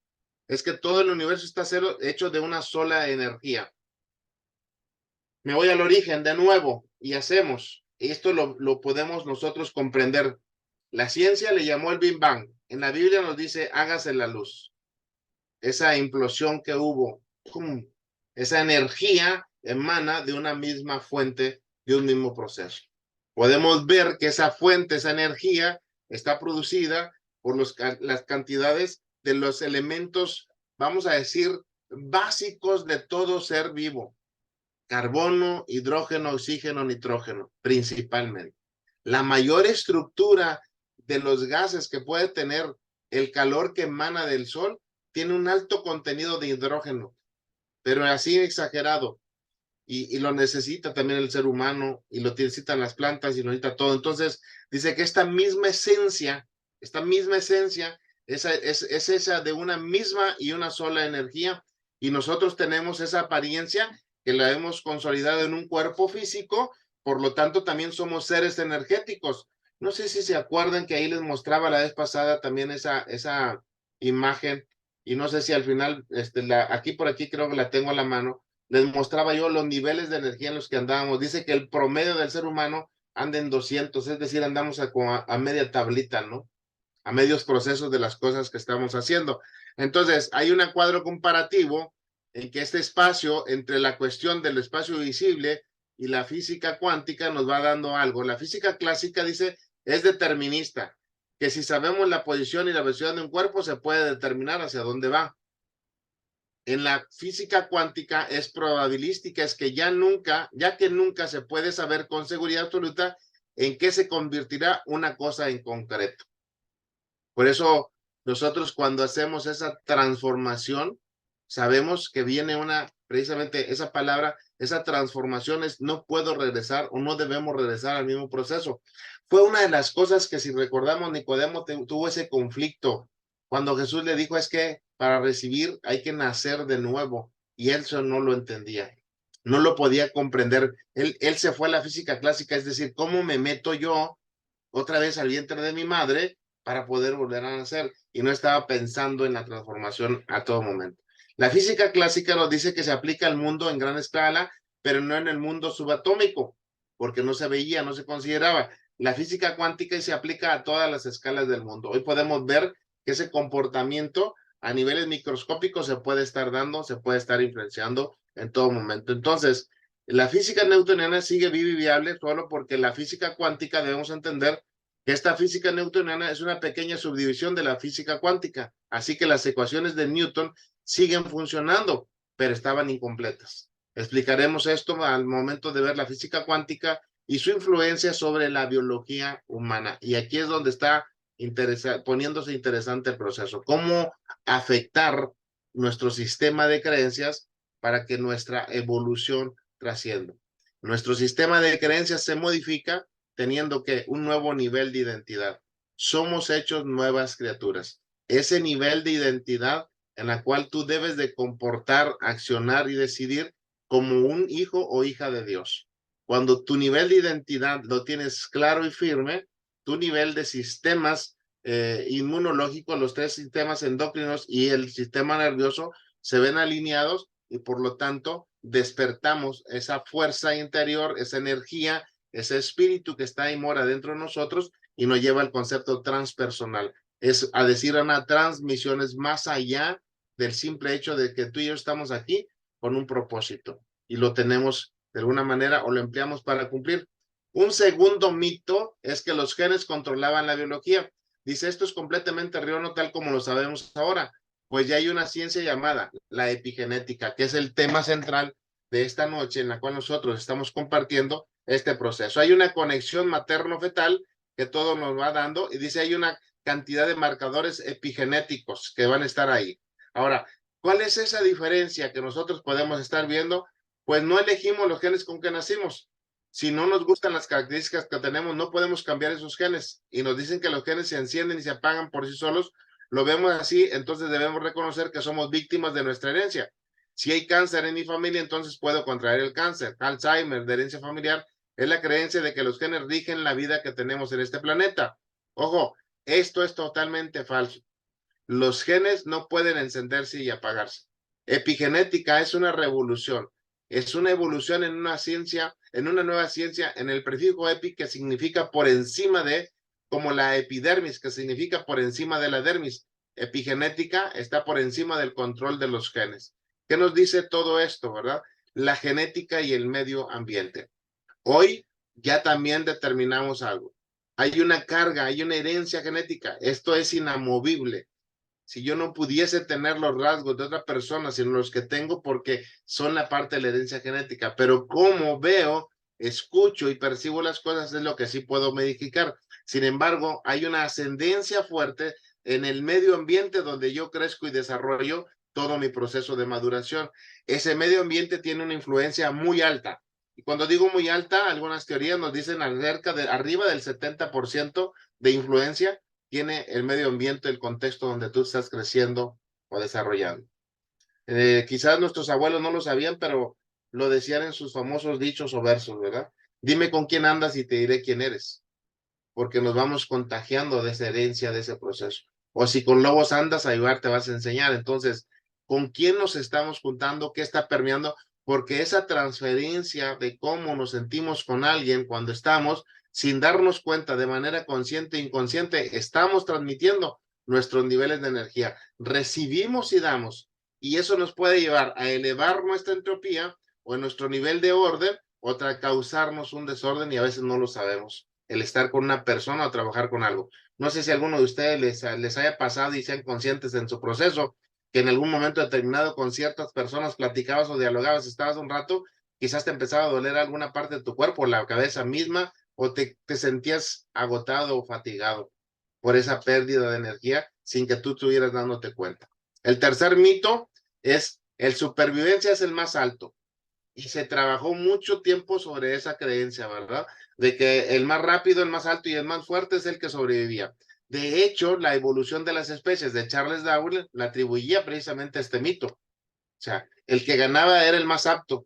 es que todo el universo está hecho de una sola energía. Me voy al origen de nuevo y hacemos, esto lo podemos nosotros comprender. La ciencia le llamó el Big Bang, en la Biblia nos dice hágase la luz. Esa implosión que hubo, ¡pum!, esa energía emana de una misma fuente, de un mismo proceso. Podemos ver que esa fuente, esa energía, está producida por las cantidades de los elementos, vamos a decir, básicos de todo ser vivo. Carbono, hidrógeno, oxígeno, nitrógeno, principalmente. La mayor estructura de los gases que puede tener el calor que emana del sol tiene un alto contenido de hidrógeno, pero así exagerado. Y lo necesita también el ser humano, y lo necesitan las plantas, y lo necesita todo. Entonces, dice que esta misma esencia es esa de una misma y una sola energía, y nosotros tenemos esa apariencia que la hemos consolidado en un cuerpo físico, por lo tanto también somos seres energéticos. No sé si se acuerdan que ahí les mostraba la vez pasada también esa imagen, y no sé si al final, aquí por aquí creo que la tengo a la mano, les mostraba yo los niveles de energía en los que andábamos. Dice que el promedio del ser humano anda en 200, es decir, andamos a media tablita, ¿no? A medios procesos de las cosas que estamos haciendo. Entonces, hay un cuadro comparativo en que este espacio, entre la cuestión del espacio visible y la física cuántica, nos va dando algo. La física clásica dice, es determinista, que si sabemos la posición y la velocidad de un cuerpo, se puede determinar hacia dónde va. En la física cuántica es probabilística, es que ya que nunca se puede saber con seguridad absoluta en qué se convertirá una cosa en concreto. Por eso nosotros cuando hacemos esa transformación, sabemos que viene precisamente esa palabra, esa transformación es no puedo regresar o no debemos regresar al mismo proceso. Fue una de las cosas que, si recordamos, Nicodemo tuvo ese conflicto cuando Jesús le dijo, es que para recibir hay que nacer de nuevo, y él eso no lo entendía, no lo podía comprender. Él se fue a la física clásica, es decir, ¿cómo me meto yo otra vez al vientre de mi madre para poder volver a nacer? Y no estaba pensando en la transformación a todo momento. La física clásica nos dice que se aplica al mundo en gran escala, pero no en el mundo subatómico, porque no se veía, no se consideraba. La física cuántica se aplica a todas las escalas del mundo. Hoy podemos ver que ese comportamiento a niveles microscópicos se puede estar dando, se puede estar influenciando en todo momento. Entonces, la física newtoniana sigue viva y viable solo porque la física cuántica, debemos entender que esta física newtoniana es una pequeña subdivisión de la física cuántica. Así que las ecuaciones de Newton siguen funcionando, pero estaban incompletas. Explicaremos esto al momento de ver la física cuántica y su influencia sobre la biología humana. Y aquí es donde está poniéndose interesante el proceso. ¿Cómo afectar nuestro sistema de creencias para que nuestra evolución trascienda? Nuestro sistema de creencias se modifica teniendo que un nuevo nivel de identidad. Somos hechos nuevas criaturas. Ese nivel de identidad en la cual tú debes de comportar, accionar y decidir como un hijo o hija de Dios. Cuando tu nivel de identidad lo tienes claro y firme, tu nivel de sistemas inmunológicos, los 3 sistemas endocrinos y el sistema nervioso se ven alineados, y por lo tanto despertamos esa fuerza interior, esa energía, ese espíritu que está y mora dentro de nosotros, y nos lleva al concepto transpersonal. Es a decir, una transmisión, es más allá del simple hecho de que tú y yo estamos aquí con un propósito y lo tenemos de alguna manera o lo empleamos para cumplir. Un segundo mito es que los genes controlaban la biología. Dice, esto es completamente erróneo tal como lo sabemos ahora, pues ya hay una ciencia llamada la epigenética, que es el tema central de esta noche en la cual nosotros estamos compartiendo este proceso. Hay una conexión materno-fetal que todo nos va dando, y dice hay una cantidad de marcadores epigenéticos que van a estar ahí. Ahora, ¿cuál es esa diferencia que nosotros podemos estar viendo? Pues no elegimos los genes con que nacimos. Si no nos gustan las características que tenemos, no podemos cambiar esos genes. Y nos dicen que los genes se encienden y se apagan por sí solos. Lo vemos así, entonces debemos reconocer que somos víctimas de nuestra herencia. Si hay cáncer en mi familia, entonces puedo contraer el cáncer. Alzheimer, de herencia familiar, es la creencia de que los genes rigen la vida que tenemos en este planeta. Ojo, esto es totalmente falso. Los genes no pueden encenderse y apagarse. Epigenética es una revolución, es una evolución en una ciencia, en una nueva ciencia, en el prefijo epi, que significa por encima de, como la epidermis, que significa por encima de la dermis. Epigenética está por encima del control de los genes. ¿Qué nos dice todo esto, verdad? La genética y el medio ambiente. Hoy ya también determinamos algo. Hay una carga, hay una herencia genética. Esto es inamovible. Si yo no pudiese tener los rasgos de otra persona, sino los que tengo porque son la parte de la herencia genética, pero como veo, escucho y percibo las cosas es lo que sí puedo modificar. Sin embargo, hay una ascendencia fuerte en el medio ambiente donde yo crezco y desarrollo todo mi proceso de maduración. Ese medio ambiente tiene una influencia muy alta. Y cuando digo muy alta, algunas teorías nos dicen arriba del 70% de influencia tiene el medio ambiente, el contexto donde tú estás creciendo o desarrollando. Quizás nuestros abuelos no lo sabían, pero lo decían en sus famosos dichos o versos, ¿verdad? Dime con quién andas y te diré quién eres, porque nos vamos contagiando de esa herencia, de ese proceso. O si con lobos andas, a ayudar te vas a enseñar. Entonces, ¿con quién nos estamos juntando? ¿Qué está permeando? Porque esa transferencia de cómo nos sentimos con alguien cuando estamos, sin darnos cuenta de manera consciente e inconsciente, estamos transmitiendo nuestros niveles de energía. Recibimos y damos. Y eso nos puede llevar a elevar nuestra entropía o nuestro nivel de orden, o causarnos un desorden y a veces no lo sabemos. El estar con una persona o trabajar con algo. No sé si a alguno de ustedes les haya pasado y sean conscientes en su proceso, que en algún momento determinado con ciertas personas platicabas o dialogabas, estabas un rato, quizás te empezaba a doler alguna parte de tu cuerpo, la cabeza misma, o te sentías agotado o fatigado por esa pérdida de energía sin que tú estuvieras dándote cuenta. El tercer mito es el supervivencia es el más alto. Y se trabajó mucho tiempo sobre esa creencia, ¿verdad? De que el más rápido, el más alto y el más fuerte es el que sobrevivía. De hecho, la evolución de las especies de Charles Darwin la atribuía precisamente a este mito. O sea, el que ganaba era el más apto,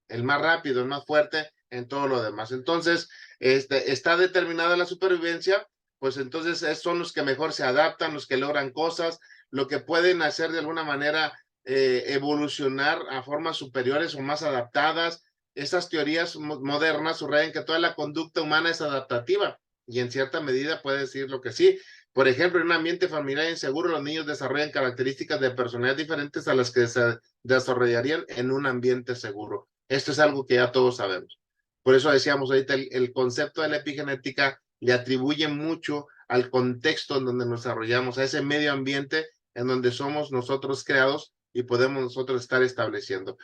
el más rápido, el más fuerte en todo lo demás. Entonces, está determinada la supervivencia, pues entonces son los que mejor se adaptan, los que logran cosas, lo que pueden hacer de alguna manera evolucionar a formas superiores o más adaptadas. Estas teorías modernas subrayan que toda la conducta humana es adaptativa y en cierta medida puede decir lo que sí. Por ejemplo, en un ambiente familiar inseguro, los niños desarrollan características de personalidad diferentes a las que se desarrollarían en un ambiente seguro. Esto es algo que ya todos sabemos. Por eso decíamos ahorita, el concepto de la epigenética le atribuye mucho al contexto en donde nos desarrollamos, a ese medio ambiente en donde somos nosotros creados y podemos nosotros estar estableciendo.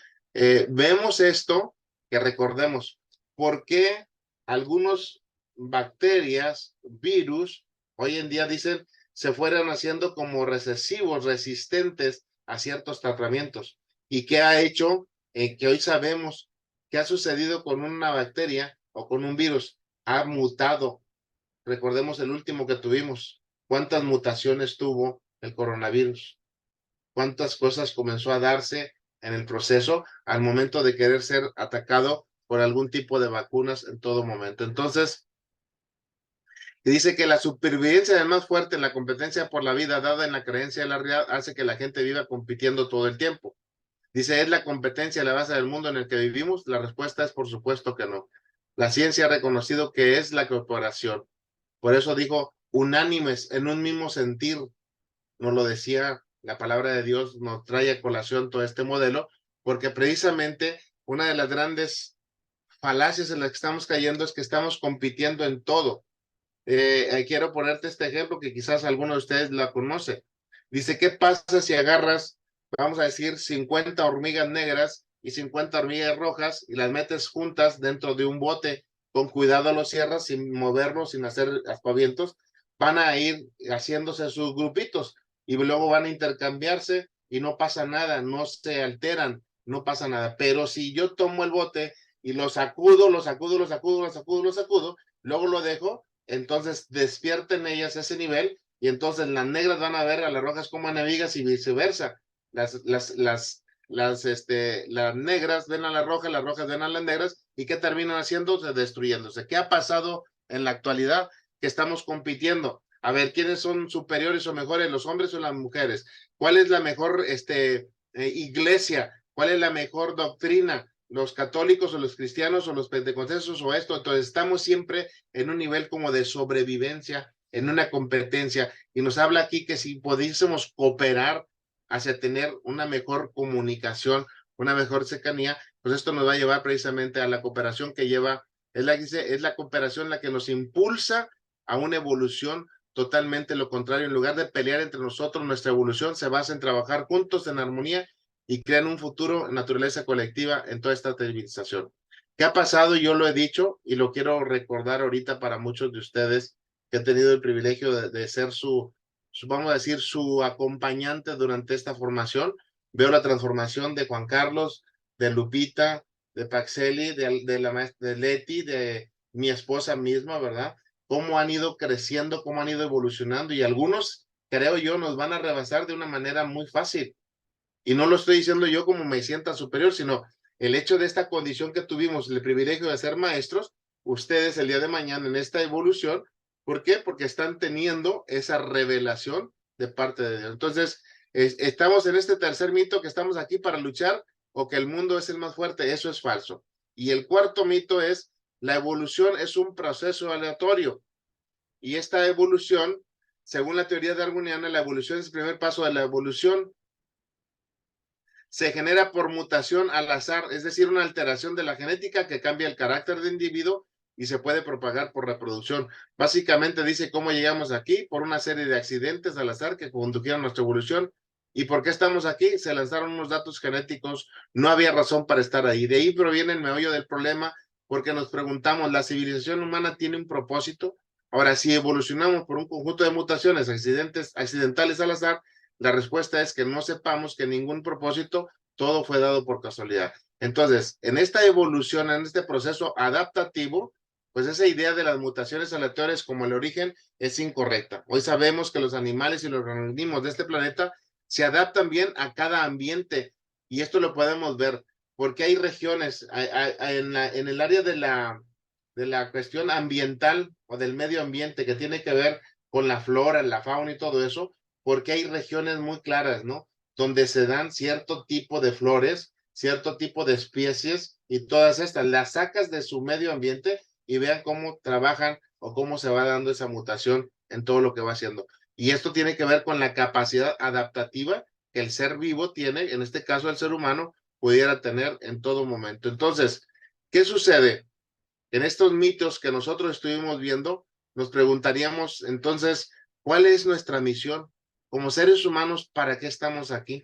Vemos esto, que recordemos, ¿por qué algunos bacterias, virus, hoy en día dicen, se fueron haciendo como recesivos, resistentes a ciertos tratamientos? ¿Y qué ha hecho? Que hoy sabemos qué ha sucedido con una bacteria o con un virus. Ha mutado. Recordemos el último que tuvimos. ¿Cuántas mutaciones tuvo el coronavirus? ¿Cuántas cosas comenzó a darse en el proceso al momento de querer ser atacado por algún tipo de vacunas en todo momento? Entonces, dice que la supervivencia del más fuerte en la competencia por la vida dada en la creencia de la realidad hace que la gente viva compitiendo todo el tiempo. Dice, ¿es la competencia la base del mundo en el que vivimos? La respuesta es por supuesto que no. La ciencia ha reconocido que es la cooperación. Por eso dijo, unánimes, en un mismo sentir, nos lo decía la palabra de Dios, nos trae a colación todo este modelo, porque precisamente una de las grandes falacias en las que estamos cayendo es que estamos compitiendo en todo. Quiero ponerte este ejemplo que quizás alguno de ustedes la conoce. Dice, ¿qué pasa si agarras, vamos a decir, 50 hormigas negras y 50 hormigas rojas y las metes juntas dentro de un bote? Con cuidado los cierras, sin moverlos, sin hacer aspavientos, van a ir haciéndose sus grupitos y luego van a intercambiarse y no pasa nada, no se alteran, no pasa nada. Pero si yo tomo el bote y lo sacudo, luego lo dejo, entonces despierten ellas ese nivel y entonces las negras van a ver a las rojas como enemigas y viceversa. Las negras ven a las rojas ven a las negras y ¿qué terminan haciendo? Destruyéndose. ¿Qué ha pasado en la actualidad? Que estamos compitiendo. A ver, ¿quiénes son superiores o mejores, los hombres o las mujeres? ¿Cuál es la mejor iglesia? ¿Cuál es la mejor doctrina? ¿Los católicos o los cristianos o los pentecosteses o esto? Entonces estamos siempre en un nivel como de sobrevivencia, en una competencia, y nos habla aquí que si pudiésemos cooperar hacia tener una mejor comunicación, una mejor cercanía, pues esto nos va a llevar precisamente a la cooperación que lleva, es la cooperación la que nos impulsa a una evolución totalmente lo contrario. En lugar de pelear entre nosotros, nuestra evolución se basa en trabajar juntos en armonía y crear un futuro, naturaleza colectiva en toda esta civilización. ¿Qué ha pasado? Yo lo he dicho y lo quiero recordar ahorita para muchos de ustedes que he tenido el privilegio de ser vamos a decir, su acompañante durante esta formación. Veo la transformación de Juan Carlos, de Lupita, de Paxeli, de Leti, de mi esposa misma, ¿verdad? Cómo han ido creciendo, cómo han ido evolucionando y algunos, creo yo, nos van a rebasar de una manera muy fácil. Y no lo estoy diciendo yo como me sienta superior, sino el hecho de esta condición que tuvimos, el privilegio de ser maestros, ustedes el día de mañana en esta evolución, ¿por qué? Porque están teniendo esa revelación de parte de Dios. Entonces, estamos en este tercer mito que estamos aquí para luchar o que el mundo es el más fuerte, eso es falso. Y el cuarto mito es, la evolución es un proceso aleatorio. Y esta evolución, según la teoría darwiniana, la evolución es el primer paso de la evolución. Se genera por mutación al azar, es decir, una alteración de la genética que cambia el carácter del individuo y se puede propagar por reproducción. Básicamente dice cómo llegamos aquí por una serie de accidentes al azar que condujeron a nuestra evolución. ¿Y por qué estamos aquí? Se lanzaron unos datos genéticos, no había razón para estar ahí. De ahí proviene el meollo del problema, porque nos preguntamos, ¿la civilización humana tiene un propósito? Ahora, si evolucionamos por un conjunto de mutaciones accidentales al azar, la respuesta es que no sepamos que ningún propósito, todo fue dado por casualidad. Entonces, en esta evolución, en este proceso adaptativo, pues esa idea de las mutaciones aleatorias como el origen es incorrecta. Hoy sabemos que los animales y los organismos de este planeta se adaptan bien a cada ambiente y esto lo podemos ver porque hay regiones en el área de la cuestión ambiental o del medio ambiente que tiene que ver con la flora, la fauna y todo eso, porque hay regiones muy claras, ¿no? Donde se dan cierto tipo de flores, cierto tipo de especies y todas estas las sacas de su medio ambiente y vean cómo trabajan o cómo se va dando esa mutación en todo lo que va haciendo. Y esto tiene que ver con la capacidad adaptativa que el ser vivo tiene, en este caso el ser humano, pudiera tener en todo momento. Entonces, ¿qué sucede? En estos mitos que nosotros estuvimos viendo, nos preguntaríamos entonces, ¿cuál es nuestra misión? Como seres humanos, ¿para qué estamos aquí?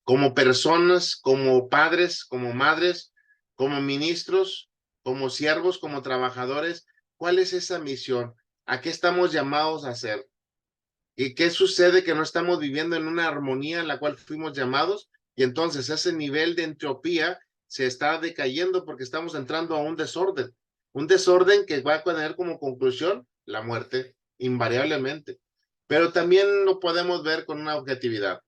Como personas, como padres, como madres, como ministros, como siervos, como trabajadores, ¿cuál es esa misión? ¿A qué estamos llamados a hacer? ¿Y qué sucede? Que no estamos viviendo en una armonía en la cual fuimos llamados y entonces ese nivel de entropía se está decayendo porque estamos entrando a un desorden que va a tener como conclusión la muerte, invariablemente. Pero también lo podemos ver con una objetividad.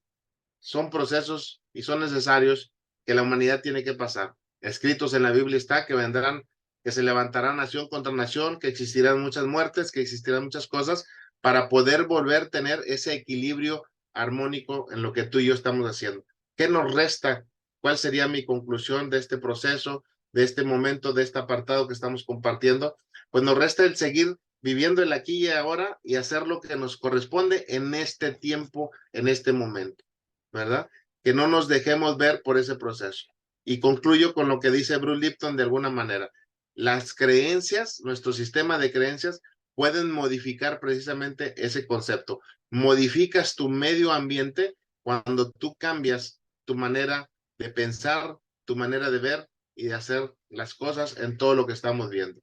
Son procesos y son necesarios que la humanidad tiene que pasar. Escritos en la Biblia está que vendrán, que se levantará nación contra nación, que existirán muchas muertes, que existirán muchas cosas para poder volver a tener ese equilibrio armónico en lo que tú y yo estamos haciendo. ¿Qué nos resta? ¿Cuál sería mi conclusión de este proceso, de este momento, de este apartado que estamos compartiendo? Pues nos resta el seguir viviendo el aquí y ahora y hacer lo que nos corresponde en este tiempo, en este momento, ¿verdad? Que no nos dejemos ver por ese proceso. Y concluyo con lo que dice Bruce Lipton de alguna manera. Las creencias, nuestro sistema de creencias, pueden modificar precisamente ese concepto. Modificas tu medio ambiente cuando tú cambias tu manera de pensar, tu manera de ver y de hacer las cosas en todo lo que estamos viendo.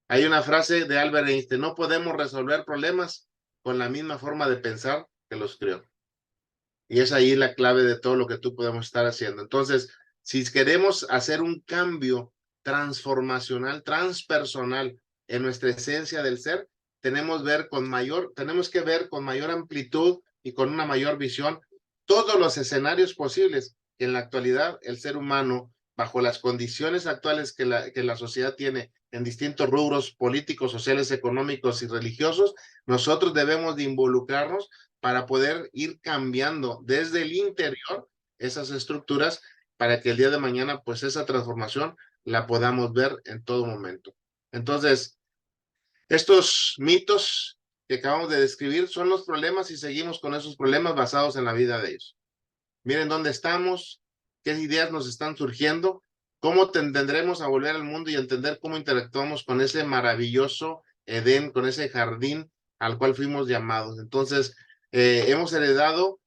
Hay una frase de Albert Einstein, no podemos resolver problemas con la misma forma de pensar que los creó. Y es ahí la clave de todo lo que tú podemos estar haciendo. Entonces, si queremos hacer un cambio transformacional, transpersonal en nuestra esencia del ser, tenemos que ver con mayor amplitud y con una mayor visión todos los escenarios posibles que en la actualidad el ser humano, bajo las condiciones actuales que la sociedad tiene en distintos rubros políticos, sociales, económicos y religiosos, nosotros debemos de involucrarnos para poder ir cambiando desde el interior esas estructuras para que el día de mañana, pues esa transformación la podamos ver en todo momento. Entonces, estos mitos que acabamos de describir son los problemas y seguimos con esos problemas basados en la vida de ellos. Miren dónde estamos, qué ideas nos están surgiendo, cómo tendremos a volver al mundo y entender cómo interactuamos con ese maravilloso Edén, con ese jardín al cual fuimos llamados. Entonces, hemos heredado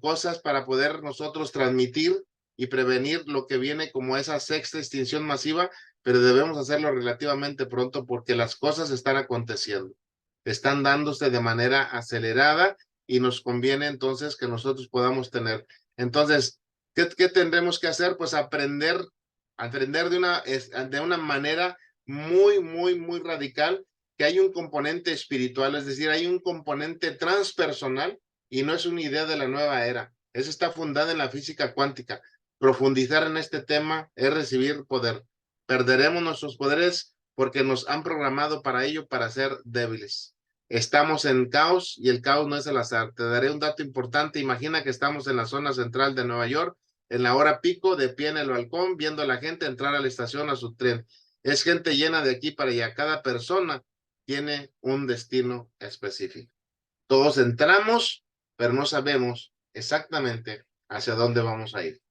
cosas para poder nosotros transmitir y prevenir lo que viene como esa sexta extinción masiva, pero debemos hacerlo relativamente pronto porque las cosas están aconteciendo, están dándose de manera acelerada y nos conviene entonces que nosotros podamos tener. Entonces, ¿qué tendremos que hacer? Pues aprender de una manera muy radical que hay un componente espiritual, es decir, hay un componente transpersonal y no es una idea de la nueva era. Eso está fundada en la física cuántica. Profundizar en este tema es recibir poder. Perderemos nuestros poderes porque nos han programado para ello, para ser débiles. Estamos en caos y el caos no es al azar. Te daré un dato importante. Imagina que estamos en la zona central de Nueva York, en la hora pico, de pie en el balcón, viendo a la gente entrar a la estación a su tren. Es gente llena de aquí para allá. Cada persona tiene un destino específico. Todos entramos, pero no sabemos exactamente hacia dónde vamos a ir.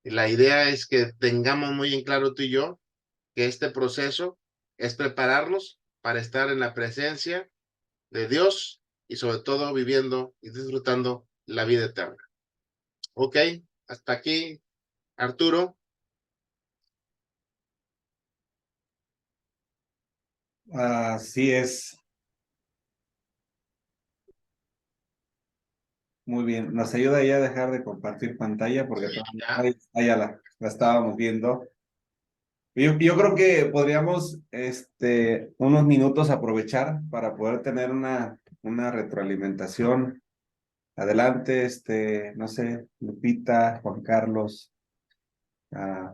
Y la idea es que tengamos muy en claro tú y yo que este proceso es prepararnos para estar en la presencia de Dios y sobre todo viviendo y disfrutando la vida eterna. Ok, hasta aquí, Arturo. Así es. Muy bien. Nos ayuda ya a dejar de compartir pantalla porque ahí ya la estábamos viendo. Yo creo que podríamos unos minutos aprovechar para poder tener una retroalimentación. Adelante, no sé, Lupita, Juan Carlos,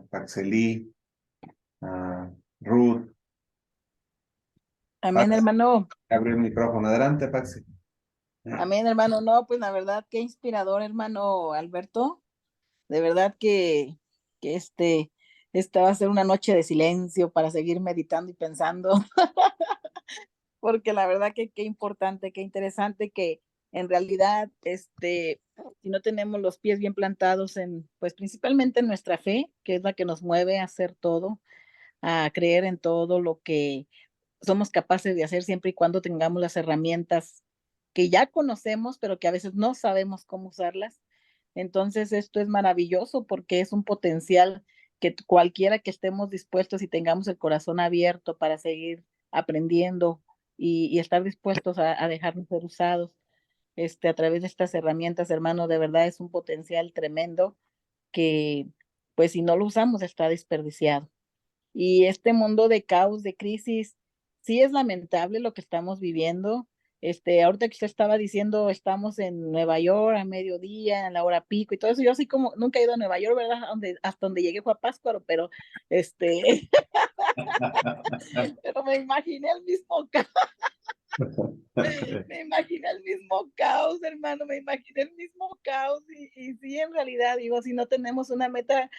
Paxelí, Ruth. Amén, hermano. Abre el micrófono. Adelante, Paxi. Amén, hermano. No, pues la verdad, qué inspirador, hermano Alberto. De verdad que esta va a ser una noche de silencio para seguir meditando y pensando. Porque la verdad que qué importante, qué interesante que en realidad, si no tenemos los pies bien plantados pues principalmente en nuestra fe, que es la que nos mueve a hacer todo, a creer en todo lo que somos capaces de hacer siempre y cuando tengamos las herramientas que ya conocemos, pero que a veces no sabemos cómo usarlas. Entonces, esto es maravilloso porque es un potencial que cualquiera que estemos dispuestos y tengamos el corazón abierto para seguir aprendiendo y estar dispuestos a dejarnos ser usados a través de estas herramientas, hermano, de verdad es un potencial tremendo que, pues, si no lo usamos, está desperdiciado. Y este mundo de caos, de crisis, sí es lamentable lo que estamos viviendo. Ahorita que usted estaba diciendo, estamos en Nueva York a mediodía, en la hora pico y todo eso. Yo así como nunca he ido a Nueva York, ¿verdad? Hasta donde llegué fue a Pátzcuaro, pero pero me imaginé el mismo caos. Me imaginé el mismo caos, hermano, me imaginé el mismo caos. Y sí, en realidad, digo, si no tenemos una meta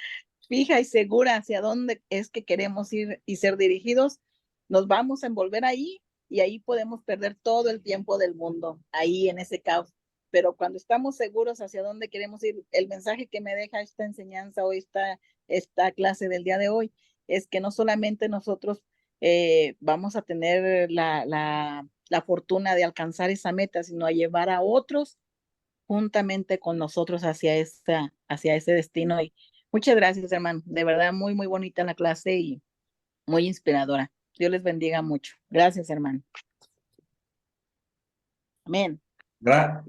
fija y segura hacia dónde es que queremos ir y ser dirigidos, nos vamos a envolver ahí y ahí podemos perder todo el tiempo del mundo, ahí en ese caos. Pero cuando estamos seguros hacia dónde queremos ir, el mensaje que me deja esta enseñanza o esta clase del día de hoy es que no solamente nosotros vamos a tener la fortuna de alcanzar esa meta, sino a llevar a otros juntamente con nosotros hacia ese destino. Y muchas gracias, hermano. De verdad, muy bonita la clase y muy inspiradora. Dios les bendiga mucho. Gracias, hermano. Amén.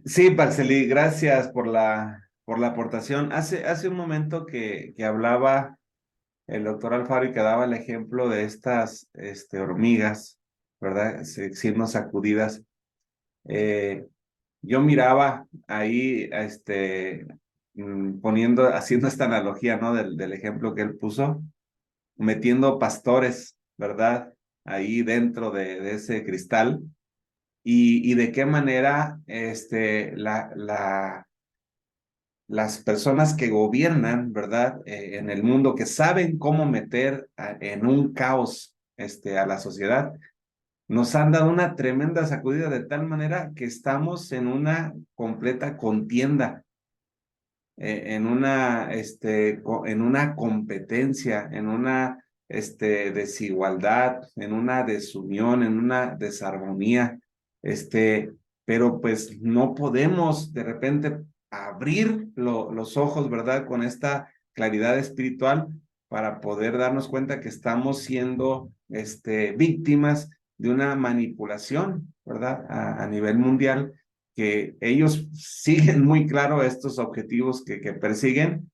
Sí, Paxeli, gracias por la aportación. Hace un momento que hablaba el doctor Alfaro y que daba el ejemplo de estas hormigas, ¿verdad? Siendo sacudidas. Yo miraba ahí, haciendo esta analogía, ¿no? Del ejemplo que él puso, metiendo pastores, ¿verdad? Ahí dentro de ese cristal. Y de qué manera las personas que gobiernan, ¿verdad? En el mundo, que saben cómo meter en un caos a la sociedad, nos han dado una tremenda sacudida de tal manera que estamos en una completa contienda, en una competencia, en una desigualdad, en una desunión, en una desarmonía, pero pues no podemos de repente abrir los ojos, ¿verdad? Con esta claridad espiritual para poder darnos cuenta que estamos siendo víctimas de una manipulación, ¿verdad? A nivel mundial, que ellos siguen muy claro estos objetivos que persiguen,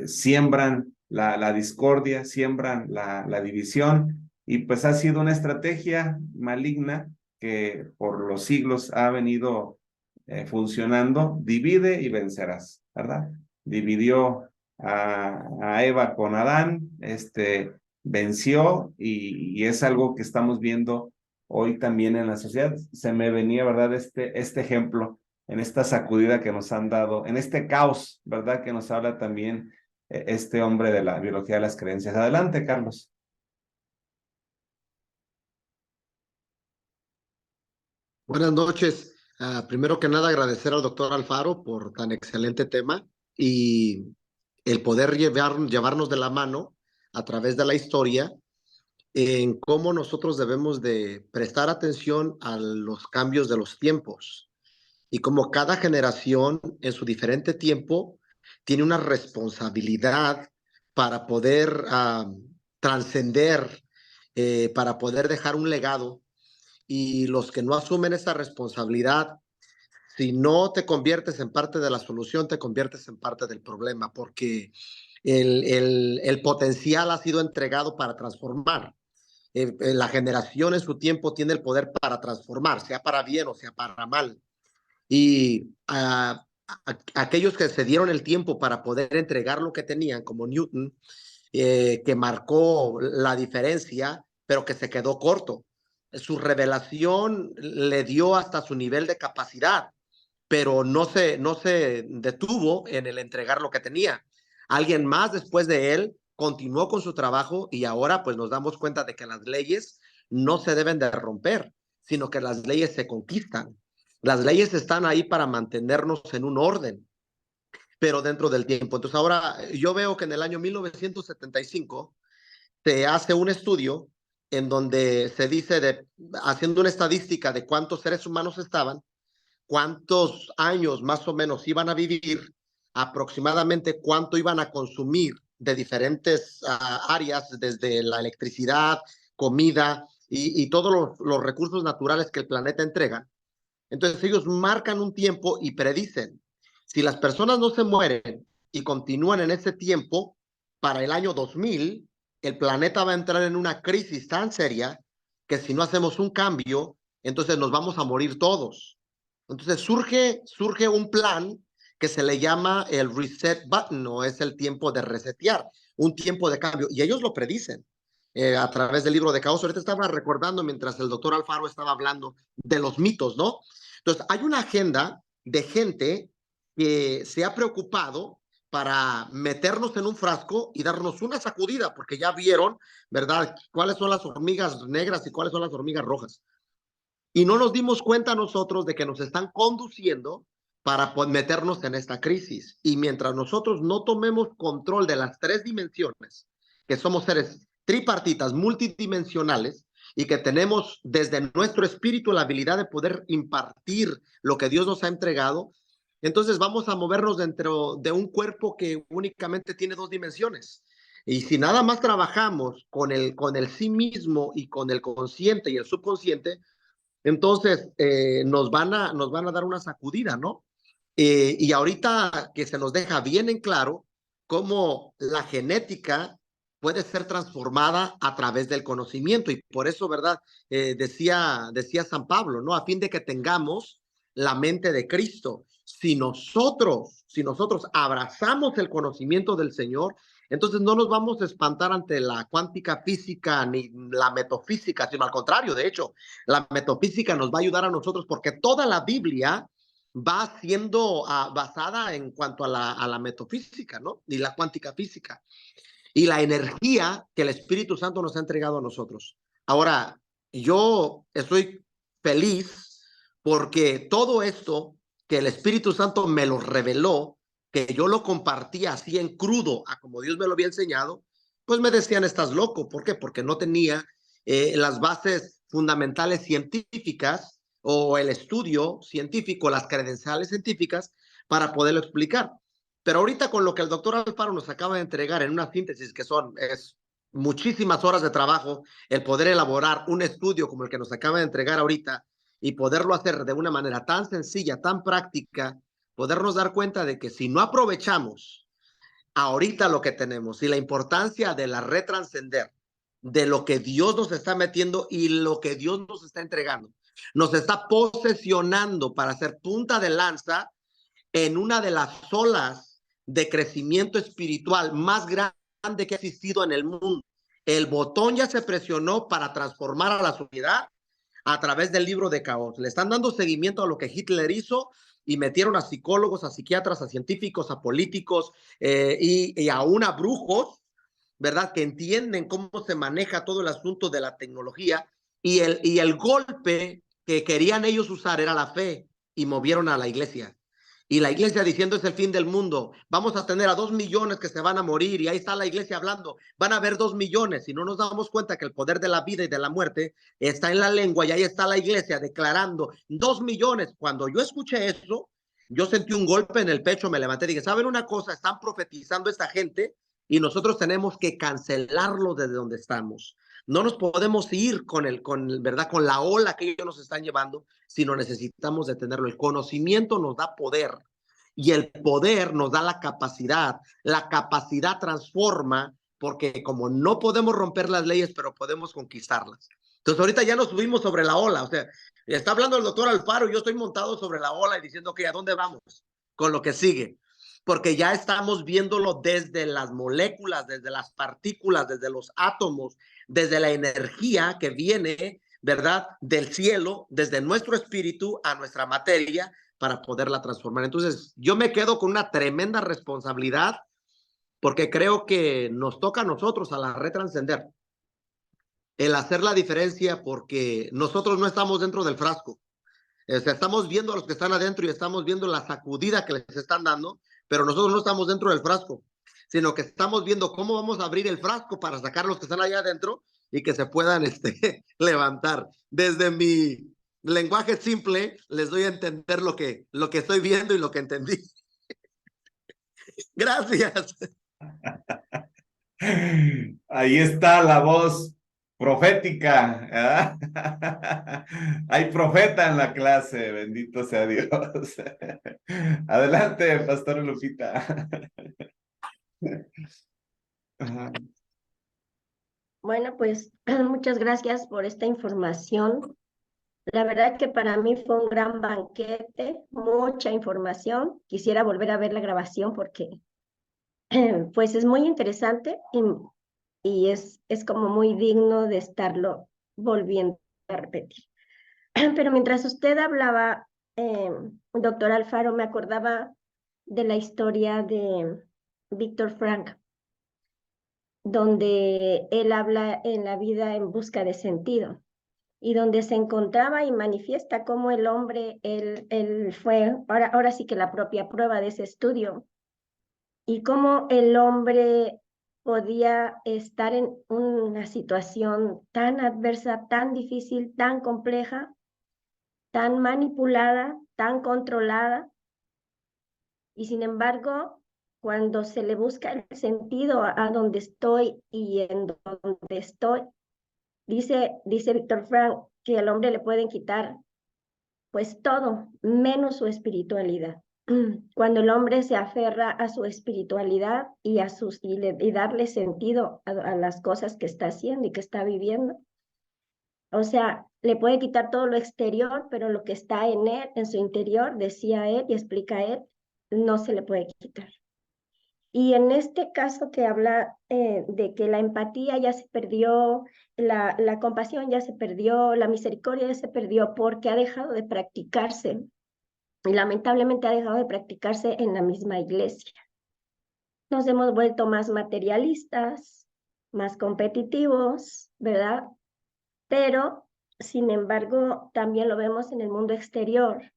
siembran la discordia, siembran la división, y pues ha sido una estrategia maligna que por los siglos ha venido funcionando. Divide y vencerás, ¿verdad? Dividió a Eva con Adán, venció, y es algo que estamos viendo hoy también en la sociedad. Se me venía, ¿verdad? Este ejemplo en esta sacudida que nos han dado, en este caos, ¿verdad? Que nos habla también este hombre de la biología de las creencias. Adelante, Carlos. Buenas noches. Primero que nada, agradecer al doctor Alfaro por tan excelente tema y el poder llevarnos de la mano a través de la historia en cómo nosotros debemos de prestar atención a los cambios de los tiempos y cómo cada generación en su diferente tiempo tiene una responsabilidad para poder trascender, para poder dejar un legado, y los que no asumen esa responsabilidad, si no te conviertes en parte de la solución, te conviertes en parte del problema, porque el potencial ha sido entregado para transformar. La generación en su tiempo tiene el poder para transformar, sea para bien o sea para mal. Y aquellos que se dieron el tiempo para poder entregar lo que tenían, como Newton, que marcó la diferencia, pero que se quedó corto. Su revelación le dio hasta su nivel de capacidad, pero no se detuvo en el entregar lo que tenía. Alguien más después de él continuó con su trabajo, y ahora pues nos damos cuenta de que las leyes no se deben de romper, sino que las leyes se conquistan. Las leyes están ahí para mantenernos en un orden, pero dentro del tiempo. Entonces ahora yo veo que en el año 1975 se hace un estudio en donde se dice, haciendo una estadística de cuántos seres humanos estaban, cuántos años más o menos iban a vivir, aproximadamente cuánto iban a consumir de diferentes áreas, desde la electricidad, comida y todos los recursos naturales que el planeta entrega. Entonces ellos marcan un tiempo y predicen, si las personas no se mueren y continúan en ese tiempo, para el año 2000, el planeta va a entrar en una crisis tan seria que si no hacemos un cambio, entonces nos vamos a morir todos. Entonces surge un plan que se le llama el reset button, o es el tiempo de resetear, un tiempo de cambio, y ellos lo predicen a través del libro de Caos. Ahorita estaba recordando, mientras el doctor Alfaro estaba hablando, de los mitos, ¿no? Entonces, hay una agenda de gente que se ha preocupado para meternos en un frasco y darnos una sacudida, porque ya vieron, ¿verdad?, cuáles son las hormigas negras y cuáles son las hormigas rojas. Y no nos dimos cuenta nosotros de que nos están conduciendo para meternos en esta crisis. Y mientras nosotros no tomemos control de las tres dimensiones, que somos seres tripartitas, multidimensionales, y que tenemos desde nuestro espíritu la habilidad de poder impartir lo que Dios nos ha entregado, entonces vamos a movernos dentro de un cuerpo que únicamente tiene dos dimensiones. Y si nada más trabajamos con el sí mismo y con el consciente y el subconsciente, entonces nos van a dar una sacudida, ¿no? Y ahorita que se nos deja bien en claro cómo la genética puede ser transformada a través del conocimiento. Y por eso, ¿verdad? Decía San Pablo, ¿no? A fin de que tengamos la mente de Cristo. Si nosotros abrazamos el conocimiento del Señor, entonces no nos vamos a espantar ante la cuántica física ni la metafísica, sino al contrario. De hecho, la metafísica nos va a ayudar a nosotros porque toda la Biblia va siendo basada en cuanto a la metafísica, ¿no? Y la cuántica física y la energía que el Espíritu Santo nos ha entregado a nosotros. Ahora, yo estoy feliz porque todo esto que el Espíritu Santo me lo reveló, que yo lo compartía así en crudo, a como Dios me lo había enseñado, pues me decían, estás loco. ¿Por qué? Porque no tenía las bases fundamentales científicas o el estudio científico, las credenciales científicas para poderlo explicar. Pero ahorita con lo que el doctor Alfaro nos acaba de entregar en una síntesis que es muchísimas horas de trabajo, el poder elaborar un estudio como el que nos acaba de entregar ahorita y poderlo hacer de una manera tan sencilla, tan práctica, podernos dar cuenta de que si no aprovechamos ahorita lo que tenemos y la importancia de la retranscender, de lo que Dios nos está metiendo y lo que Dios nos está entregando, nos está posesionando para ser punta de lanza en una de las olas de crecimiento espiritual más grande que ha existido en el mundo. El botón ya se presionó para transformar a la sociedad a través del libro de Caos. Le están dando seguimiento a lo que Hitler hizo y metieron a psicólogos, a psiquiatras, a científicos, a políticos y aún a brujos, ¿verdad? Que entienden cómo se maneja todo el asunto de la tecnología y el golpe que querían ellos usar era la fe y movieron a la iglesia. Y la iglesia diciendo es el fin del mundo. Vamos a tener a 2 millones que se van a morir y ahí está la iglesia hablando. Van a haber 2 millones y no nos damos cuenta que el poder de la vida y de la muerte está en la lengua y ahí está la iglesia declarando 2 millones. Cuando yo escuché eso, yo sentí un golpe en el pecho, me levanté y dije, ¿saben una cosa? Están profetizando esta gente y nosotros tenemos que cancelarlo desde donde estamos. No nos podemos ir ¿verdad? Con la ola que ellos nos están llevando, sino necesitamos detenerlo. El conocimiento nos da poder y el poder nos da la capacidad transforma, porque como no podemos romper las leyes, pero podemos conquistarlas. Entonces ahorita ya nos subimos sobre la ola, o sea, está hablando el doctor Alfaro y yo estoy montado sobre la ola y diciendo que ¿a dónde vamos? Con lo que sigue. Porque ya estamos viéndolo desde las moléculas, desde las partículas, desde los átomos, desde la energía que viene, ¿verdad? Del cielo, desde nuestro espíritu a nuestra materia para poderla transformar. Entonces, yo me quedo con una tremenda responsabilidad porque creo que nos toca a nosotros a la retranscender el hacer la diferencia porque nosotros no estamos dentro del frasco. Estamos viendo a los que están adentro y estamos viendo la sacudida que les están dando, pero nosotros no estamos dentro del frasco, sino que estamos viendo cómo vamos a abrir el frasco para sacar a los que están allá adentro y que se puedan levantar. Desde mi lenguaje simple, les doy a entender lo que estoy viendo y lo que entendí. Gracias. Ahí está la voz profética. Hay profeta en la clase, bendito sea Dios. Adelante, Pastor Lupita. Bueno, pues muchas gracias por esta información. La verdad que para mí fue un gran banquete, mucha información. Quisiera volver a ver la grabación porque pues es muy interesante y es como muy digno de estarlo volviendo a repetir. Pero mientras usted hablaba, doctor Alfaro, me acordaba de la historia de Víctor Frank, donde él habla en la vida en busca de sentido y donde se encontraba y manifiesta cómo el hombre, él fue, ahora sí que la propia prueba de ese estudio, y cómo el hombre podía estar en una situación tan adversa, tan difícil, tan compleja, tan manipulada, tan controlada, y sin embargo, cuando se le busca el sentido a donde estoy y en donde estoy, dice Víctor Frank que al hombre le pueden quitar pues todo, menos su espiritualidad. cuando el hombre se aferra a su espiritualidad y y darle sentido a las cosas que está haciendo y que está viviendo. O sea, le puede quitar todo lo exterior, pero lo que está en él, en su interior, decía él y explica él, no se le puede quitar. Y en este caso que habla de que la empatía ya se perdió, la compasión ya se perdió, la misericordia ya se perdió porque ha dejado de practicarse. Y lamentablemente ha dejado de practicarse en la misma iglesia. Nos hemos vuelto más materialistas, más competitivos, ¿verdad? Pero, sin embargo, también lo vemos en el mundo exterior.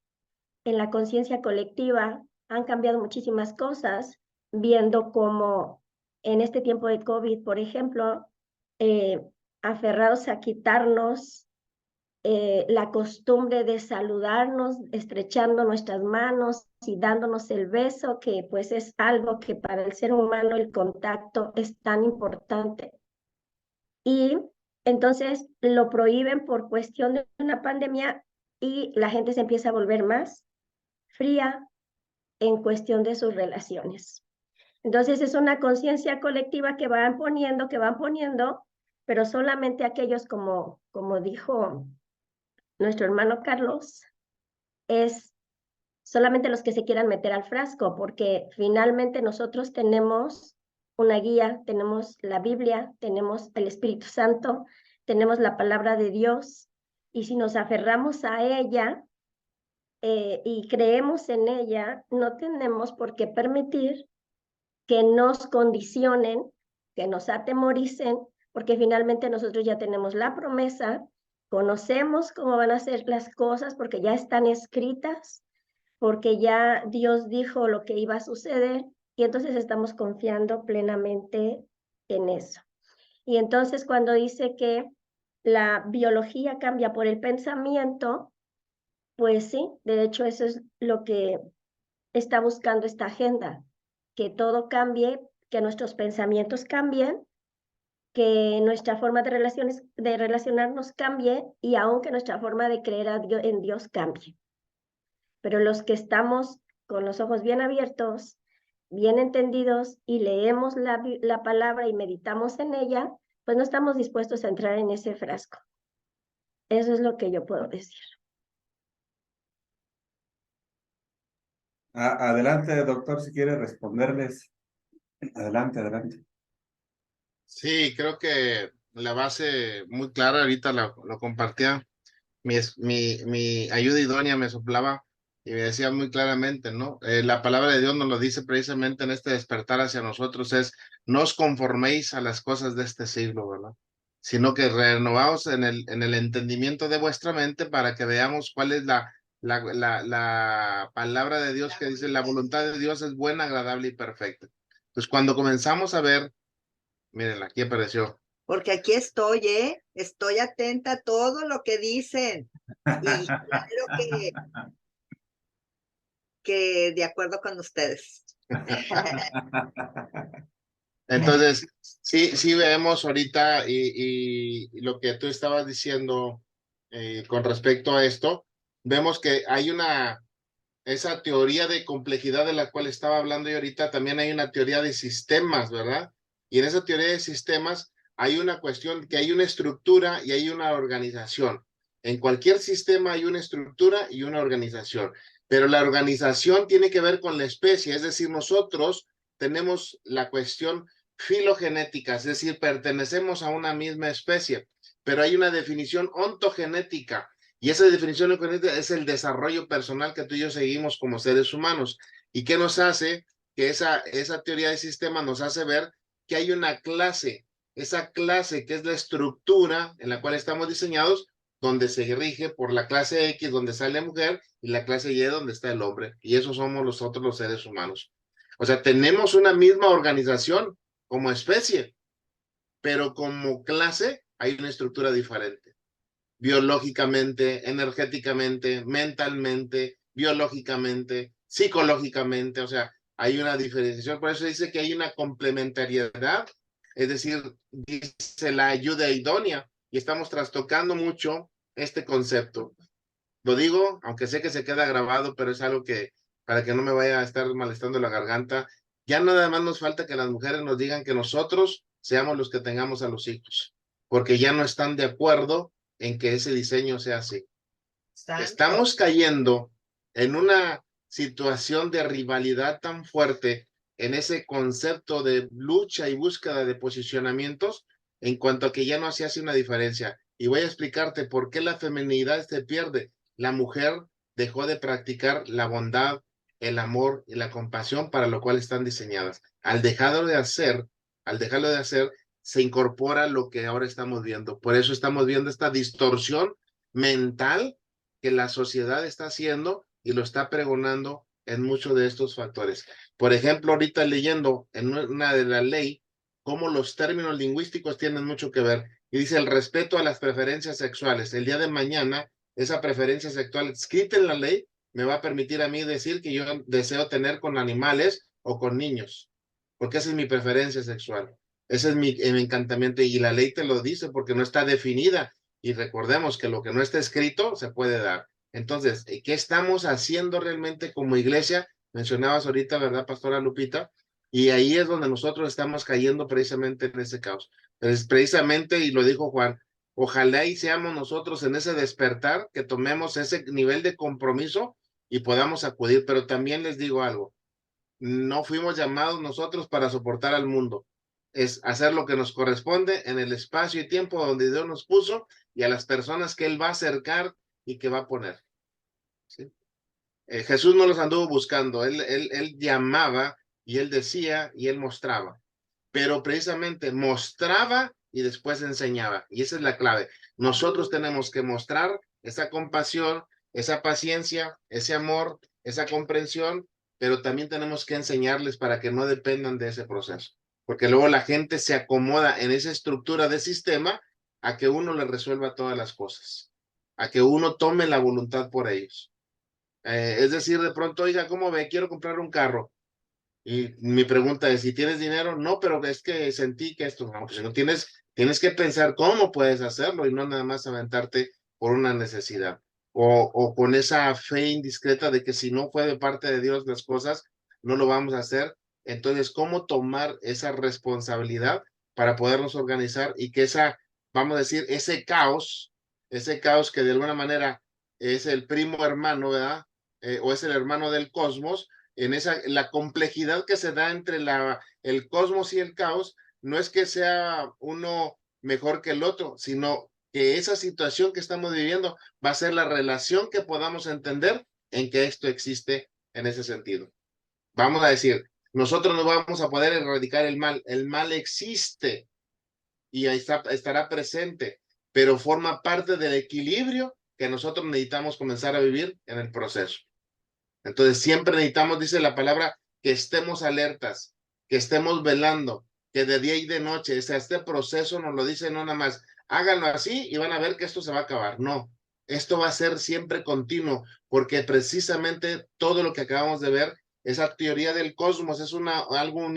En la conciencia colectiva han cambiado muchísimas cosas, viendo cómo en este tiempo de COVID, por ejemplo, aferrados a quitarnos la costumbre de saludarnos, estrechando nuestras manos y dándonos el beso, que pues es algo que para el ser humano el contacto es tan importante. Y entonces lo prohíben por cuestión de una pandemia y la gente se empieza a volver más fría en cuestión de sus relaciones. Entonces es una conciencia colectiva que van poniendo, pero solamente aquellos como dijo nuestro hermano Carlos, es solamente los que se quieran meter al frasco, porque finalmente nosotros tenemos una guía, tenemos la Biblia, tenemos el Espíritu Santo, tenemos la palabra de Dios, y si nos aferramos a ella y creemos en ella, no tenemos por qué permitir que nos condicionen, que nos atemoricen, porque finalmente nosotros ya tenemos la promesa, conocemos cómo van a ser las cosas porque ya están escritas, porque ya Dios dijo lo que iba a suceder y entonces estamos confiando plenamente en eso. Y entonces cuando dice que la biología cambia por el pensamiento, pues sí, de hecho eso es lo que está buscando esta agenda, que todo cambie, que nuestros pensamientos cambien, que nuestra forma de relacionarnos cambie y aun que nuestra forma de creer en Dios cambie. Pero los que estamos con los ojos bien abiertos, bien entendidos y leemos la palabra y meditamos en ella, pues no estamos dispuestos a entrar en ese frasco. Eso es lo que yo puedo decir. Adelante, doctor, si quiere responderles. Adelante, adelante. Sí, creo que la base muy clara, ahorita lo compartía, mi ayuda idónea me soplaba y me decía muy claramente, ¿no? La palabra de Dios nos lo dice precisamente en este despertar hacia nosotros, es no os conforméis a las cosas de este siglo, ¿verdad? Sino que renovaos en el entendimiento de vuestra mente para que veamos cuál es la palabra de Dios que dice, la voluntad de Dios es buena, agradable y perfecta. Pues cuando comenzamos a ver, miren, aquí apareció. Porque aquí estoy, estoy atenta a todo lo que dicen. Y claro que de acuerdo con ustedes. Entonces, sí vemos ahorita y lo que tú estabas diciendo con respecto a esto, vemos que hay esa teoría de complejidad de la cual estaba hablando yo ahorita, también hay una teoría de sistemas, ¿verdad? Y en esa teoría de sistemas hay una cuestión que hay una estructura y hay una organización. En cualquier sistema hay una estructura y una organización, pero la organización tiene que ver con la especie, es decir, nosotros tenemos la cuestión filogenética, es decir, pertenecemos a una misma especie, pero hay una definición ontogenética, y esa definición es el desarrollo personal que tú y yo seguimos como seres humanos. ¿Y qué nos hace? Que esa teoría de sistema nos hace ver que hay una clase, esa clase que es la estructura en la cual estamos diseñados, donde se rige por la clase X, donde sale la mujer, y la clase Y, donde está el hombre. Y eso somos nosotros los seres humanos. O sea, tenemos una misma organización como especie, pero como clase hay una estructura diferente. Biológicamente, energéticamente, mentalmente, biológicamente, psicológicamente, o sea, hay una diferenciación, por eso dice que hay una complementariedad, es decir, dice la ayuda idónea, y estamos trastocando mucho este concepto. Lo digo, aunque sé que se queda grabado, pero es algo que para que no me vaya a estar molestando la garganta. Ya nada más nos falta que las mujeres nos digan que nosotros seamos los que tengamos a los hijos, porque ya no están de acuerdo en que ese diseño sea así. Estamos cayendo en una situación de rivalidad tan fuerte en ese concepto de lucha y búsqueda de posicionamientos en cuanto a que ya no se hace una diferencia. Y voy a explicarte por qué la feminidad se pierde. La mujer dejó de practicar la bondad, el amor y la compasión para lo cual están diseñadas. Al dejarlo de hacer, se incorpora lo que ahora estamos viendo. Por eso estamos viendo esta distorsión mental que la sociedad está haciendo y lo está pregonando en muchos de estos factores. Por ejemplo, ahorita leyendo en una de la ley, cómo los términos lingüísticos tienen mucho que ver. Y dice el respeto a las preferencias sexuales. El día de mañana, esa preferencia sexual escrita en la ley me va a permitir a mí decir que yo deseo tener con animales o con niños, porque esa es mi preferencia sexual. Ese es mi encantamiento y la ley te lo dice porque no está definida. Y recordemos que lo que no está escrito se puede dar. Entonces, ¿qué estamos haciendo realmente como iglesia? Mencionabas ahorita, ¿verdad, Pastora Lupita? Y ahí es donde nosotros estamos cayendo precisamente en ese caos. Es precisamente, y lo dijo Juan, ojalá y seamos nosotros en ese despertar, que tomemos ese nivel de compromiso y podamos acudir. Pero también les digo algo, no fuimos llamados nosotros para soportar al mundo. Es hacer lo que nos corresponde en el espacio y tiempo donde Dios nos puso y a las personas que Él va a acercar y que va a poner. ¿Sí? Jesús no los anduvo buscando, él llamaba y Él decía y Él mostraba. Pero precisamente mostraba y después enseñaba. Y esa es la clave. Nosotros tenemos que mostrar esa compasión, esa paciencia, ese amor, esa comprensión, pero también tenemos que enseñarles para que no dependan de ese proceso. Porque luego la gente se acomoda en esa estructura de sistema a que uno le resuelva todas las cosas, a que uno tome la voluntad por ellos. Es decir, de pronto, oiga, ¿cómo ve? Quiero comprar un carro. Y mi pregunta es, ¿si tienes dinero? No, pero es que sentí que esto, no, pues si no tienes, tienes que pensar cómo puedes hacerlo y no nada más aventarte por una necesidad. O con esa fe indiscreta de que si no fue de parte de Dios las cosas, no lo vamos a hacer. Entonces, ¿cómo tomar esa responsabilidad para podernos organizar y que vamos a decir, ese caos que de alguna manera es el primo hermano, ¿verdad? O es el hermano del cosmos, la complejidad que se da entre el cosmos y el caos, no es que sea uno mejor que el otro, sino que esa situación que estamos viviendo va a ser la relación que podamos entender en que esto existe en ese sentido. Vamos a decir, nosotros no vamos a poder erradicar el mal existe y ahí estará presente, pero forma parte del equilibrio que nosotros necesitamos comenzar a vivir en el proceso. Entonces siempre necesitamos, dice la palabra, que estemos alertas, que estemos velando, que de día y de noche, o sea, este proceso nos lo dice no nada más, háganlo así y van a ver que esto se va a acabar. No, esto va a ser siempre continuo, porque precisamente todo lo que acabamos de ver, esa teoría del cosmos es algo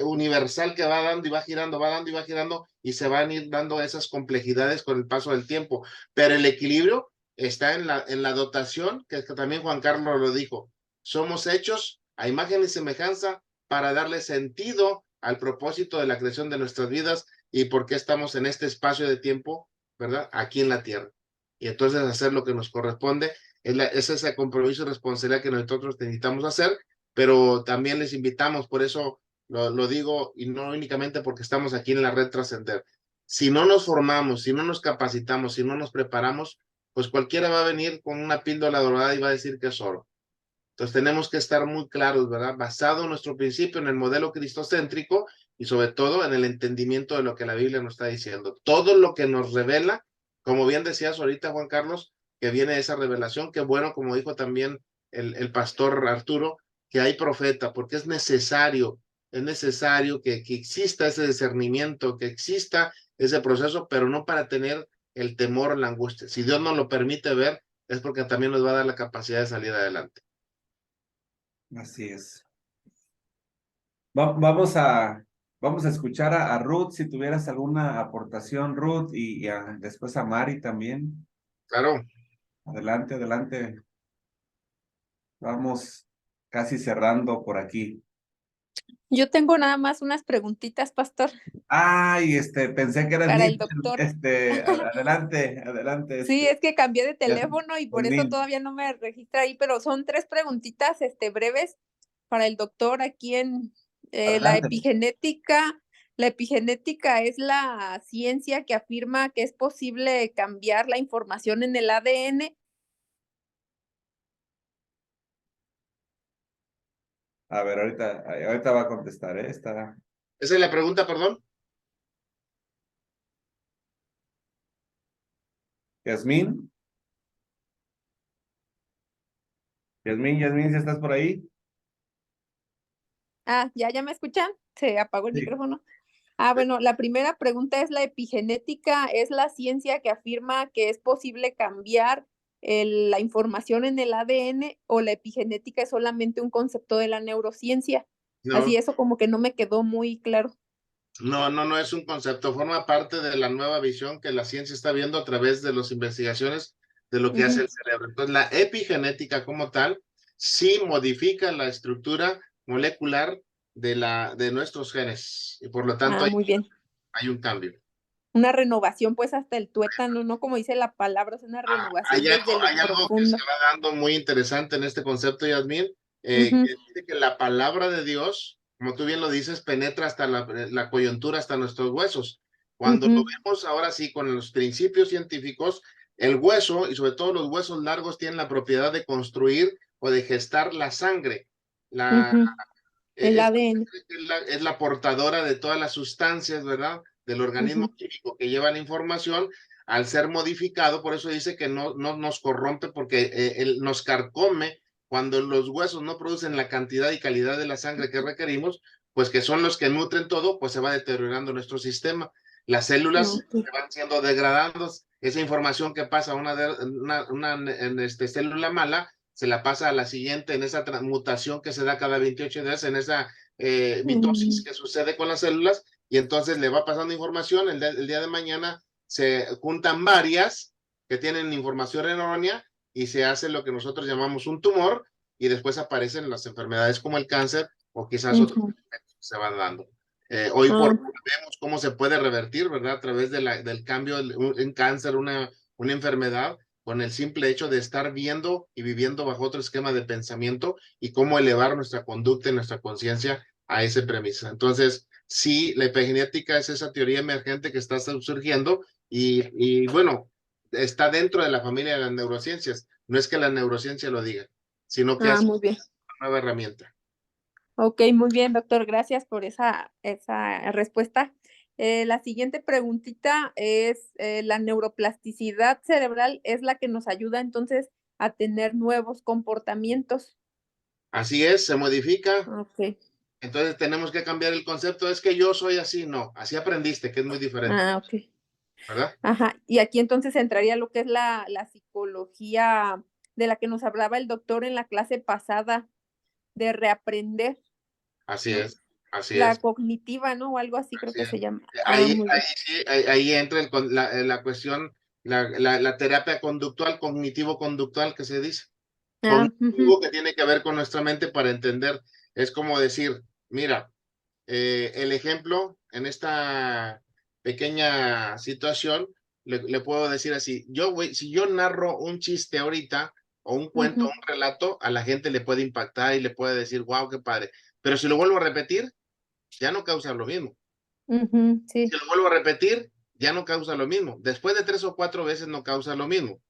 universal que va dando y va girando, va dando y va girando, y se van a ir dando esas complejidades con el paso del tiempo. Pero el equilibrio está en la dotación, que también Juan Carlos lo dijo. Somos hechos a imagen y semejanza para darle sentido al propósito de la creación de nuestras vidas y por qué estamos en este espacio de tiempo, ¿verdad? Aquí en la tierra. Y entonces hacer lo que nos corresponde es ese compromiso y responsabilidad que nosotros necesitamos hacer, pero también les invitamos, por eso lo digo, y no únicamente porque estamos aquí en la red Trascender. Si no nos formamos, si no nos capacitamos, si no nos preparamos, pues cualquiera va a venir con una píldora dorada y va a decir que es oro. Entonces tenemos que estar muy claros, ¿verdad? Basado en nuestro principio, en el modelo cristocéntrico y sobre todo en el entendimiento de lo que la Biblia nos está diciendo. Todo lo que nos revela, como bien decías ahorita, Juan Carlos, que viene esa revelación, que bueno, como dijo también el pastor Arturo, que hay profeta, porque es necesario que exista ese discernimiento, que exista ese proceso, pero no para tener el temor, la angustia. Si Dios nos lo permite ver, es porque también nos va a dar la capacidad de salir adelante. Así es. Vamos a escuchar a Ruth, si tuvieras alguna aportación, Ruth, y después a Mari también. Claro. Adelante, adelante. Vamos casi cerrando por aquí. Yo tengo nada más unas preguntitas, pastor, Ay, pensé que eras para niña. el doctor. Adelante, adelante. Sí, es que cambié de Ya- teléfono y por eso Yasmín, todavía no me registra ahí, pero son 3 preguntitas, breves para el doctor aquí en la adelante. epigenética. La epigenética es la ciencia que afirma que es posible cambiar la información en el ADN. A ver, ahorita va a contestar, ¿eh? Esa es la pregunta, perdón. Yasmín. Yasmín, si estás por ahí. ¿Ya me escuchan? Se apagó el Sí. micrófono. Bueno, la primera pregunta es: ¿la epigenética es la ciencia que afirma que es posible cambiar la información en el ADN, o la epigenética es solamente un concepto de la neurociencia? Así, No, eso como que no me quedó muy claro. no es un concepto, forma parte de la nueva visión que la ciencia está viendo a través de las investigaciones de lo que hace el cerebro. Entonces, la epigenética como tal sí modifica la estructura molecular de nuestros genes y por lo tanto Muy bien. hay un cambio. Una renovación, pues hasta el tuétano, ¿no? Como dice la palabra, es una renovación desde lo Hay algo que profundo. se va dando muy interesante en este concepto, Yasmín, que dice que la palabra de Dios, como tú bien lo dices, penetra hasta la coyuntura, hasta nuestros huesos. Cuando lo vemos ahora sí con los principios científicos, el hueso, y sobre todo los huesos largos, tienen la propiedad de construir o de gestar la sangre. El Esta ADN. es la portadora de todas las sustancias, ¿verdad? Del organismo químico que llevan información. Al ser modificado, por eso dice que no nos corrompe, porque nos carcome cuando los huesos no producen la cantidad y calidad de la sangre que requerimos, pues que son los que nutren todo, pues se va deteriorando nuestro sistema. Las células se van siendo degradadas, esa información que pasa a una célula mala se la pasa a la siguiente en esa mutación que se da cada 28 días, en esa mitosis que sucede con las células, y entonces le va pasando información. El día de mañana se juntan varias que tienen información errónea y se hace lo que nosotros llamamos un tumor, y después aparecen las enfermedades como el cáncer o quizás otros que se van dando. Hoy por hoy vemos cómo se puede revertir, ¿verdad? A través del cambio, un cáncer, una enfermedad, con el simple hecho de estar viendo y viviendo bajo otro esquema de pensamiento y cómo elevar nuestra conducta y nuestra conciencia a esa premisa. Entonces, sí, la epigenética es esa teoría emergente que está surgiendo y bueno, está dentro de la familia de las neurociencias. No es que la neurociencia lo diga, sino que es Muy bien. una nueva herramienta. Ok, muy bien, doctor. Gracias por esa respuesta. La siguiente preguntita es: ¿la neuroplasticidad cerebral es la que nos ayuda entonces a tener nuevos comportamientos? Así es, se modifica. Ok. Entonces tenemos que cambiar el concepto. Es que yo soy así, no. Así aprendiste, que es muy diferente, Ok. ¿verdad? Ajá. Y aquí entonces entraría lo que es la psicología de la que nos hablaba el doctor en la clase pasada, de reaprender, Así ¿no? es, así La es. cognitiva, ¿no? O algo así creo Así que es. se llama. Ahí, Muy ahí, bien. sí, ahí entra la cuestión, la terapia conductual, cognitivo-conductual que se dice. Cognitivo que tiene que ver con nuestra mente para entender. Es como decir, mira, el ejemplo en esta pequeña situación, le puedo decir así: si yo narro un chiste ahorita, o un cuento, un relato, a la gente le puede impactar y le puede decir, wow, qué padre. Pero si lo vuelvo a repetir, ya no causa lo mismo. Sí. Si lo vuelvo a repetir, ya no causa lo mismo. Después de 3 o 4 veces no causa lo mismo.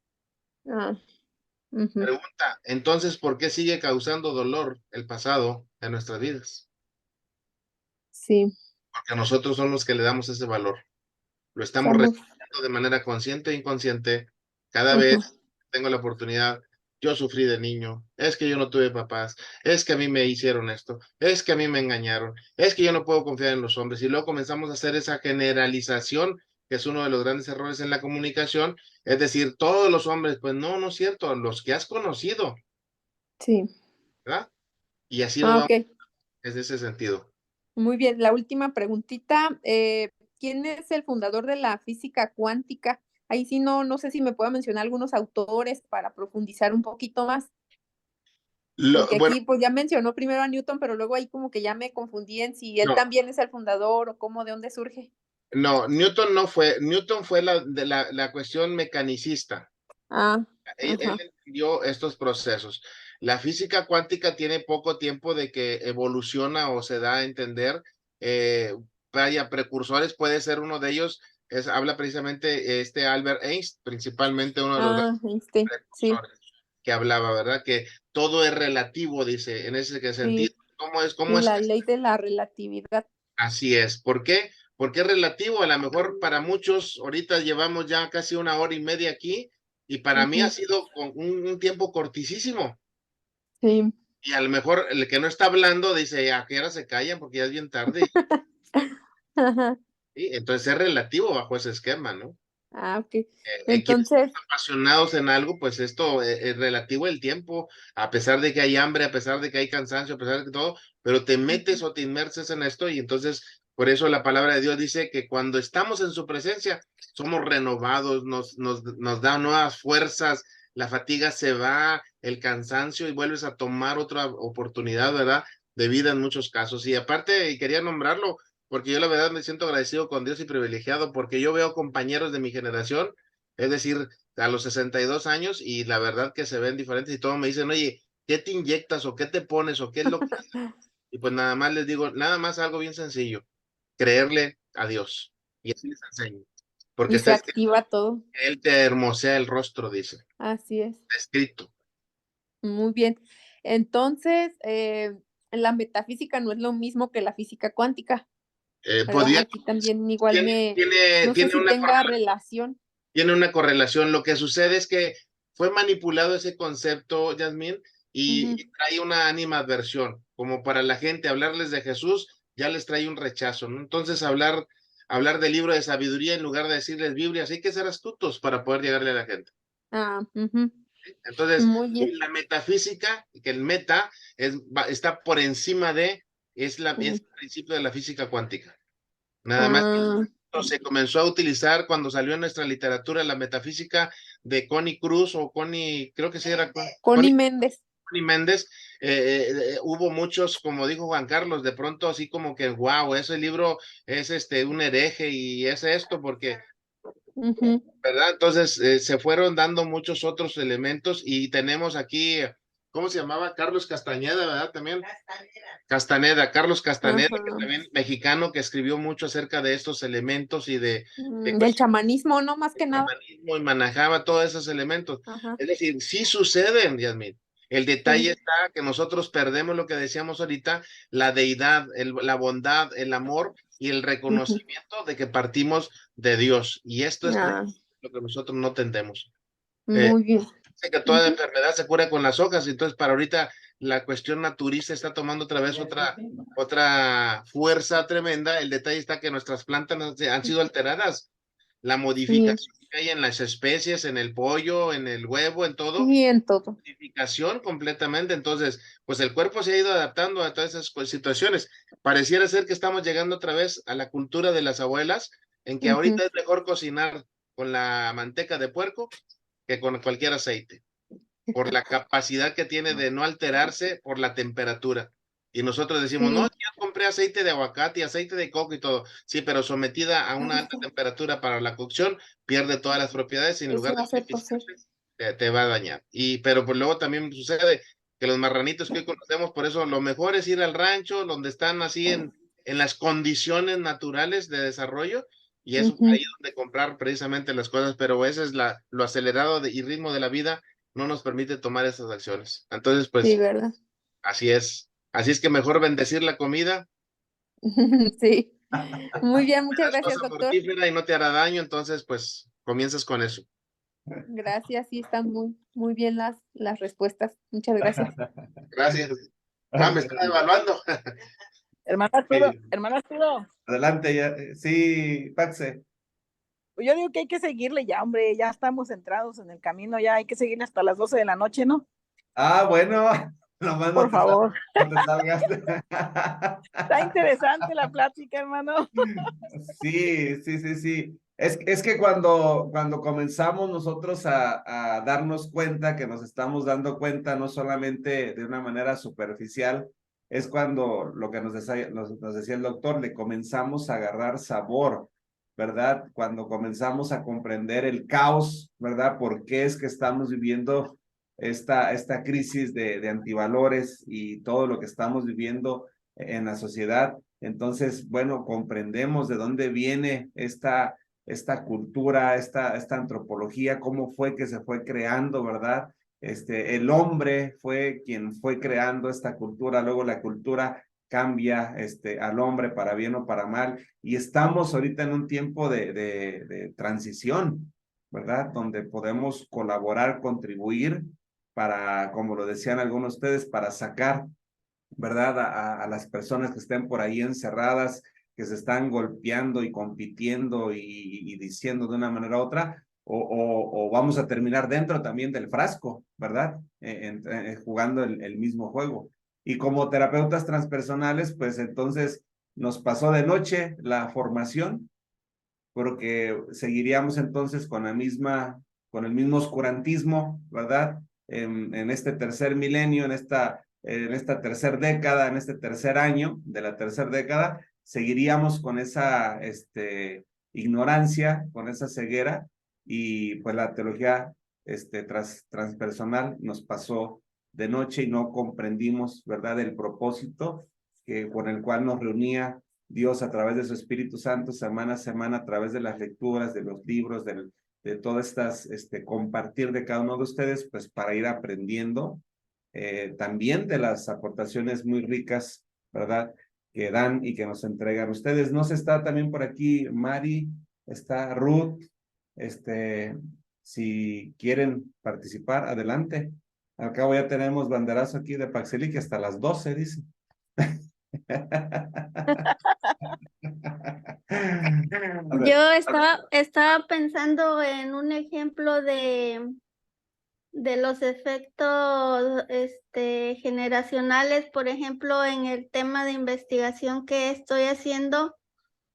Pregunta, entonces, ¿por qué sigue causando dolor el pasado en nuestras vidas? Sí. Porque nosotros somos los que le damos ese valor. Lo estamos Somos. recibiendo de manera consciente e inconsciente. Cada vez tengo la oportunidad. Yo sufrí de niño, es que yo no tuve papás, es que a mí me hicieron esto, es que a mí me engañaron, es que yo no puedo confiar en los hombres. Y luego comenzamos a hacer esa generalización, que es uno de los grandes errores en la comunicación. Es decir, todos los hombres, pues no es cierto, los que has conocido, Sí. ¿verdad? Y así nos vamos Ok. desde ese sentido. Muy bien. La última preguntita. ¿Quién es el fundador de la física cuántica? Ahí sí no sé si me pueda mencionar algunos autores para profundizar un poquito más. Porque Bueno, aquí pues ya mencionó primero a Newton, pero luego ahí como que ya me confundí en si él no, también es el fundador o cómo, de dónde surge. no, Newton no fue, Newton fue la cuestión mecanicista. Ah, Él ajá. entendió estos procesos. La física cuántica tiene poco tiempo de que evoluciona o se da a entender. Vaya, precursores, puede ser uno de ellos, habla precisamente Albert Einstein, principalmente uno de los Ah, sí. precursores que hablaba, ¿verdad? Que todo es relativo, dice, en ese sentido. Sí, ¿Cómo sí, es la esto? ley de la relatividad. Así es. ¿Por qué? Porque es relativo. A lo mejor para muchos, ahorita llevamos ya casi 1 hora y media aquí, y para mí ha Ujú, sido un tiempo cortísimo. sí. Y a lo mejor el que no está hablando dice, ¿a qué hora se callan? Porque ya es bien tarde. Ajá. ¿Sí? Entonces es relativo bajo ese esquema, ¿no? Ah, ok. Quienes están Entonces, apasionados en algo, pues esto es relativo el tiempo, a pesar de que hay hambre, a pesar de que hay cansancio, a pesar de todo, pero te metes o te inmerses en esto y entonces por eso la palabra de Dios dice que cuando estamos en su presencia somos renovados, nos da nuevas fuerzas, la fatiga se va, el cansancio y vuelves a tomar otra oportunidad, ¿verdad? De vida en muchos casos. Y aparte, y quería nombrarlo, porque yo la verdad me siento agradecido con Dios y privilegiado, porque yo veo compañeros de mi generación, es decir, a los 62 años, y la verdad que se ven diferentes y todos me dicen, oye, ¿qué te inyectas o qué te pones o qué es lo que... Y pues nada más les digo, nada más algo bien sencillo, creerle a Dios. Y así les enseño. Porque y se está escrito, activa todo. Él te hermosea el rostro, dice. Así es. Está escrito. Muy bien. Entonces, la metafísica no es lo mismo que la física cuántica, ¿verdad? Podía, Aquí también igual no sé tiene si una tenga correlación. relación. Tiene una correlación. Lo que sucede es que fue manipulado ese concepto, Yasmín, Ujú. y trae una animadversión, como para la gente hablarles de Jesús, ya les trae un rechazo, ¿no? Entonces hablar del libro de sabiduría en lugar de decirles Biblia, hay que ser astutos para poder llegarle a la gente. Ah, ujú. Entonces, Muy bien. la metafísica, que el meta está por encima es Ujú. el principio de la física cuántica. Nada más Ah, se comenzó a utilizar cuando salió en nuestra literatura la metafísica de Connie Cruz o Connie, creo que sí era Connie Méndez. Connie Méndez. Hubo muchos, como dijo Juan Carlos, de pronto así como que, wow, ese libro es un hereje y es esto, porque, Ujú. ¿verdad? Entonces se fueron dando muchos otros elementos y tenemos aquí, ¿cómo se llamaba? Carlos Castañeda, ¿verdad? También. Carlos Castaneda, que Ajá. también mexicano, que escribió mucho acerca de estos elementos y de Del cuestiones chamanismo, ¿no? Más de que nada. chamanismo y manejaba todos esos elementos. Ajá. Es decir, sí suceden, Yasmin. El detalle Sí. está que nosotros perdemos lo que decíamos ahorita, la deidad, la bondad, el amor y el Ujú. reconocimiento de que partimos de Dios. Y esto es Ah, lo que nosotros no tendemos. Eh, muy bien. Dice que toda Ujú. enfermedad se cura con las hojas, entonces para ahorita la cuestión naturista está tomando otra vez otra fuerza tremenda. El detalle está que nuestras plantas han sido alteradas. La Sí, modificación que hay en las especies, en el pollo, en el huevo, en todo, sí, en todo. modificación completamente. Entonces, pues el cuerpo se ha ido adaptando a todas esas situaciones. Pareciera ser que estamos llegando otra vez a la cultura de las abuelas, en que Ujú. ahorita es mejor cocinar con la manteca de puerco que con cualquier aceite, por la capacidad que tiene de no alterarse por la temperatura. Y nosotros decimos, no, Sí, ya compré aceite de aguacate y aceite de coco y todo. Sí, pero sometida a una alta temperatura para la cocción, pierde todas las propiedades y en eso lugar va de a hacer toser. beneficiarte, te va a dañar. Pero pues luego también sucede que los marranitos que hoy conocemos, por eso lo mejor es ir al rancho, donde están así en las condiciones naturales de desarrollo, y es Ujú. ahí donde comprar precisamente las cosas, pero ese es lo acelerado y ritmo de la vida no nos permite tomar esas acciones. Entonces, Sí, pues, ¿verdad? así es. Así es que mejor bendecir la comida, Sí. Muy bien, muchas es gracias, cosa doctor. mortífera y no te hará daño, entonces, pues, comienzas con eso. Gracias, sí, están muy bien las respuestas. Muchas gracias. Gracias. Me Ok. están evaluando. Hermano Arturo, Adelante, ya. Sí, Paxe. yo digo que hay que seguirle ya, hombre, ya estamos centrados en el camino, ya hay que seguirle hasta las 12 de la noche, ¿no? Ah, bueno. Nomás Por favor. no te salgas. Está interesante la plática, hermano. Sí. Es que cuando comenzamos nosotros a darnos cuenta que nos estamos dando cuenta, no solamente de una manera superficial, es cuando lo que nos decía el doctor, le comenzamos a agarrar sabor, ¿verdad? Cuando comenzamos a comprender el caos, ¿verdad? ¿Por qué es que estamos viviendo esta crisis de antivalores y todo lo que estamos viviendo en la sociedad? Entonces, bueno, comprendemos de dónde viene esta cultura, esta antropología, cómo fue que se fue creando, ¿verdad? El hombre fue quien fue creando esta cultura, luego la cultura cambia al hombre para bien o para mal, y estamos ahorita en un tiempo de transición, ¿verdad? Donde podemos colaborar, contribuir para, como lo decían algunos de ustedes, para sacar, ¿verdad? A las personas que estén por ahí encerradas, que se están golpeando y compitiendo y diciendo de una manera u otra, o vamos a terminar dentro también del frasco, ¿verdad? Jugando el mismo juego. Y como terapeutas transpersonales, pues entonces nos pasó de noche la formación, porque seguiríamos entonces con el mismo oscurantismo, ¿verdad? En este tercer milenio, en esta tercera década, en este tercer año de la tercera década, seguiríamos con esa ignorancia, con esa ceguera, y pues la teología transpersonal nos pasó de noche y no comprendimos, ¿verdad?, el propósito con el cual nos reunía Dios a través de su Espíritu Santo semana a semana, a través de las lecturas, de los libros, de todas estas, compartir de cada uno de ustedes, pues para ir aprendiendo también de las aportaciones muy ricas, ¿verdad?, que dan y que nos entregan ustedes. No se está también por aquí Mari, está Ruth, si quieren participar, adelante. Al cabo ya tenemos banderazo aquí de Paxeli que hasta las 12, dice. Yo estaba pensando en un ejemplo de los efectos generacionales, por ejemplo, en el tema de investigación que estoy haciendo,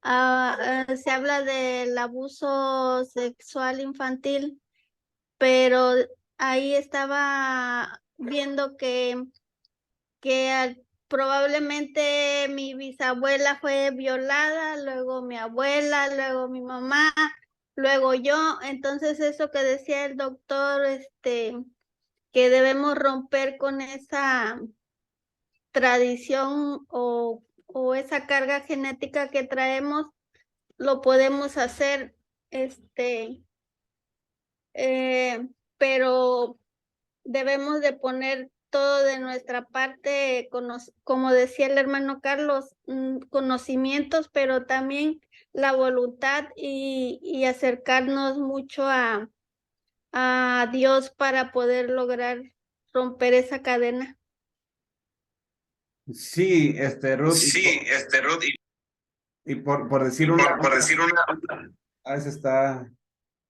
se habla del abuso sexual infantil, pero ahí estaba viendo que probablemente mi bisabuela fue violada, luego mi abuela, luego mi mamá, luego yo. Entonces eso que decía el doctor, que debemos romper con esa tradición o esa carga genética que traemos, lo podemos hacer, pero debemos de poner todo de nuestra parte, como decía el hermano Carlos, conocimientos, pero también la voluntad y acercarnos mucho a Dios para poder lograr romper esa cadena. Sí, Ruth. Sí, Ruth. Y por decir Por decir una. A veces está,